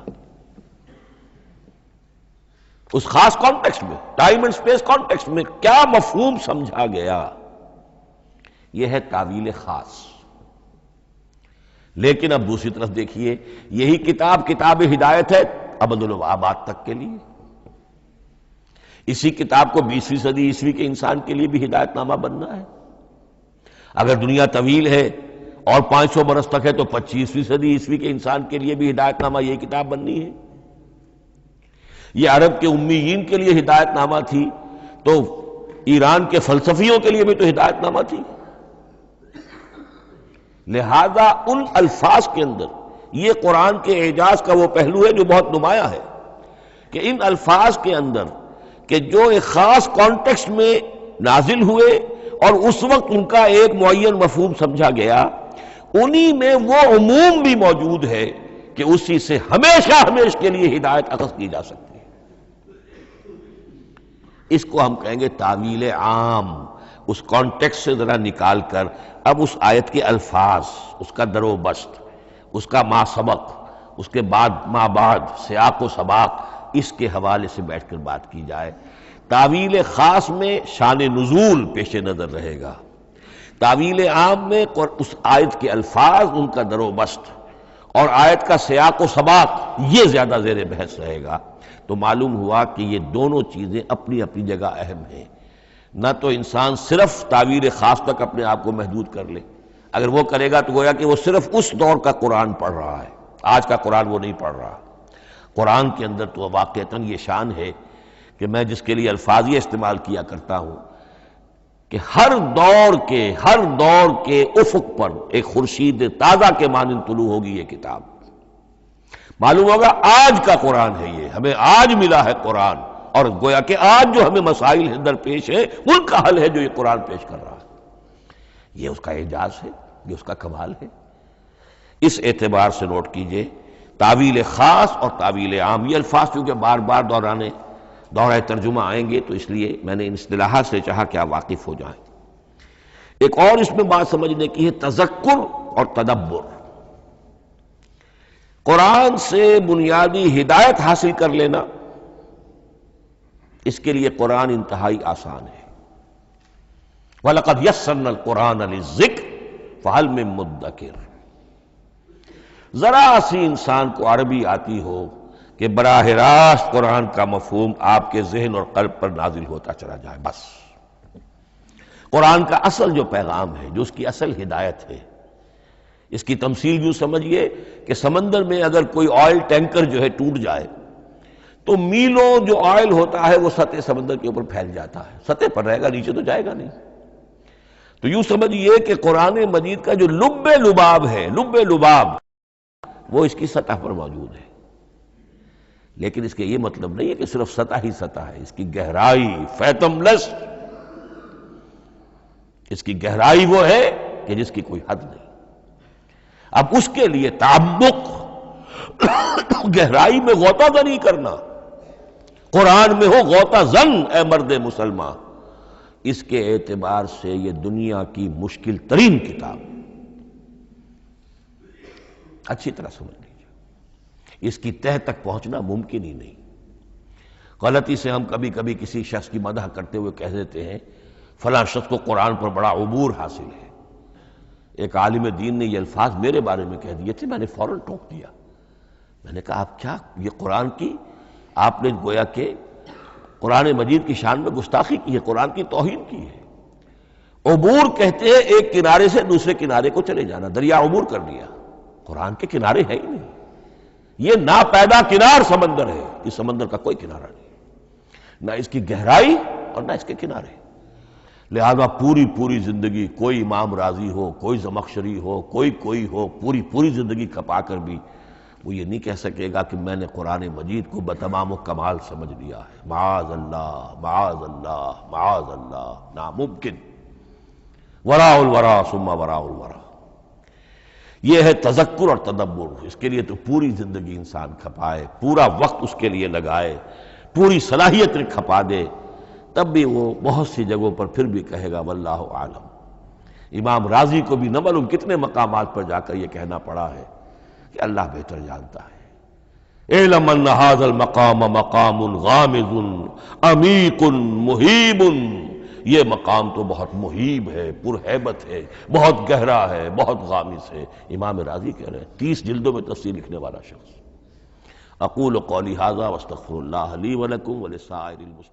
اس خاص کانٹیکسٹ میں، ٹائم اینڈ سپیس کانٹیکسٹ میں کیا مفہوم سمجھا گیا، یہ ہے تعویل خاص۔ لیکن اب دوسری طرف دیکھیے، یہی کتاب ہدایت ہے ابد الآباد تک کے لیے، اسی کتاب کو 20ویں صدی عیسوی کے انسان کے لیے بھی ہدایت نامہ بننا ہے۔ اگر دنیا طویل ہے اور 500 برس تک ہے تو 25ویں صدی عیسوی کے انسان کے لیے بھی ہدایت نامہ یہ کتاب بننی ہے۔ یہ عرب کے امیین کے لیے ہدایت نامہ تھی تو ایران کے فلسفیوں کے لیے بھی تو ہدایت نامہ تھی۔ لہذا ان الفاظ کے اندر یہ قرآن کے اعجاز کا وہ پہلو ہے جو بہت نمایاں ہے کہ ان الفاظ کے اندر کہ جو ایک خاص کانٹیکسٹ میں نازل ہوئے اور اس وقت ان کا ایک معین مفہوم سمجھا گیا، انہی میں وہ عموم بھی موجود ہے کہ اسی سے ہمیشہ کے لیے ہدایت اخذ کی جا سکتی ہے۔ اس کو ہم کہیں گے تعویل عام، اس کانٹیکسٹ سے ذرا نکال کر اب اس آیت کے الفاظ، اس کا در و بست، اس کا ما سبق، اس کے بعد ما بعد، سیاق و سباق، اس کے حوالے سے بیٹھ کر بات کی جائے۔ تعویل خاص میں شان نزول پیش نظر رہے گا، تعویل عام میں اس آیت کے الفاظ، ان کا در و بست اور آیت کا سیاق و سباق یہ زیادہ زیر بحث رہے گا۔ تو معلوم ہوا کہ یہ دونوں چیزیں اپنی اپنی جگہ اہم ہیں۔ نہ تو انسان صرف تعبیر خاص تک اپنے آپ کو محدود کر لے، اگر وہ کرے گا تو گویا کہ وہ صرف اس دور کا قرآن پڑھ رہا ہے، آج کا قرآن وہ نہیں پڑھ رہا۔ قرآن کے اندر تو واقعتاً یہ شان ہے کہ میں جس کے لیے الفاظ یہ استعمال کیا کرتا ہوں کہ ہر دور کے افق پر ایک خورشید تازہ کے مانند طلوع ہوگی یہ کتاب۔ معلوم ہوگا آج کا قرآن ہے، یہ ہمیں آج ملا ہے قرآن، اور گویا کہ آج جو ہمیں مسائل درپیش ہے ان کا حل ہے جو یہ قرآن پیش کر رہا ہے۔ یہ اس کا اعجاز ہے، یہ اس کا کمال ہے۔ اس اعتبار سے نوٹ کیجئے تعویل خاص اور تعویل عام، یہ الفاظ چونکہ بار بار دورہ ترجمہ آئیں گے تو اس لیے میں نے ان اصطلاحات سے چاہا کہ آپ واقف ہو جائیں۔ ایک اور اس میں بات سمجھنے کی ہے تذکر اور تدبر۔ قرآن سے بنیادی ہدایت حاصل کر لینا، اس کے لیے قرآن انتہائی آسان ہے۔ وَلَقَدْ يَسَّرْنَا الْقُرْآنَ لِلذِّكْرِ فَهَلْ مِن مُدَّكِرٍ۔ ذرا سی انسان کو عربی آتی ہو کہ براہ راست قرآن کا مفہوم آپ کے ذہن اور قلب پر نازل ہوتا چلا جائے، بس قرآن کا اصل جو پیغام ہے، جو اس کی اصل ہدایت ہے، اس کی تمثیل یوں سمجھیے کہ سمندر میں اگر کوئی آئل ٹینکر جو ہے ٹوٹ جائے تو میلوں جو آئل ہوتا ہے وہ سطح سمندر کے اوپر پھیل جاتا ہے، سطح پر رہے گا، نیچے تو جائے گا نہیں۔ تو یوں سمجھیے کہ قرآن مجید کا جو لب لباب ہے، لب لباب وہ اس کی سطح پر موجود ہے، لیکن اس کے یہ مطلب نہیں ہے کہ صرف سطح ہی سطح ہے، اس کی گہرائی فیتم لس، اس کی گہرائی وہ ہے کہ جس کی کوئی حد نہیں۔ اب اس کے لیے تعمق، گہرائی میں غوطہ زنی کرنا، قرآن میں ہو غوطہ زن اے مرد مسلمان، اس کے اعتبار سے یہ دنیا کی مشکل ترین کتاب، اچھی طرح سمجھ لیجیے، اس کی تہ تک پہنچنا ممکن ہی نہیں۔ غلطی سے ہم کبھی کبھی کسی شخص کی مدح کرتے ہوئے کہہ دیتے ہیں فلاں شخص کو قرآن پر بڑا عبور حاصل ہے۔ ایک عالم دین نے یہ الفاظ میرے بارے میں کہہ دیے تھے، میں نے فوراً ٹوک دیا۔ میں نے کہا آپ کیا، یہ قرآن کی آپ نے گویا کہ قرآن مجید کی شان میں گستاخی کی ہے، قرآن کی توہین کی ہے۔ عبور کہتے ہیں ایک کنارے سے دوسرے کنارے کو چلے جانا، دریا عبور کر لیا، قرآن کے کنارے ہے ہی نہیں، یہ ناپیدا کنار سمندر ہے، اس سمندر کا کوئی کنارہ نہیں، نہ اس کی گہرائی اور نہ اس کے کنارے۔ لہذا پوری زندگی کوئی امام راضی ہو، کوئی زمخشری ہو، کوئی ہو، پوری زندگی کھپا کر بھی وہ یہ نہیں کہہ سکے گا کہ میں نے قرآن مجید کو بتمام و کمال سمجھ لیا ہے۔ معاذ اللہ، معاذ اللہ، معاذ اللہ، ناممکن۔ وراء الورا ثم وراء الورا، یہ ہے تذکر اور تدبر۔ اس کے لیے تو پوری زندگی انسان کھپائے، پورا وقت اس کے لیے لگائے، پوری صلاحیت کھپا دے، تب بھی وہ بہت سی جگہوں پر پھر بھی کہے گا واللہ عالم۔ امام رازی کو بھی نہ معلوم کتنے مقامات پر جا کر یہ کہنا پڑا ہے کہ اللہ بہتر جانتا ہے۔ اعلم ان ھذا المقام مقام غامض عمیق محیب، یہ مقام تو بہت محیب ہے، پرہیبت ہے، بہت گہرا ہے، بہت غامض ہے۔ امام رازی کہہ رہے ہیں، 30 جلدوں میں تفسیر لکھنے والا شخص۔ اقول قولی ھذا واستغفر اللہ لی ولکم ولسائر المسلمین۔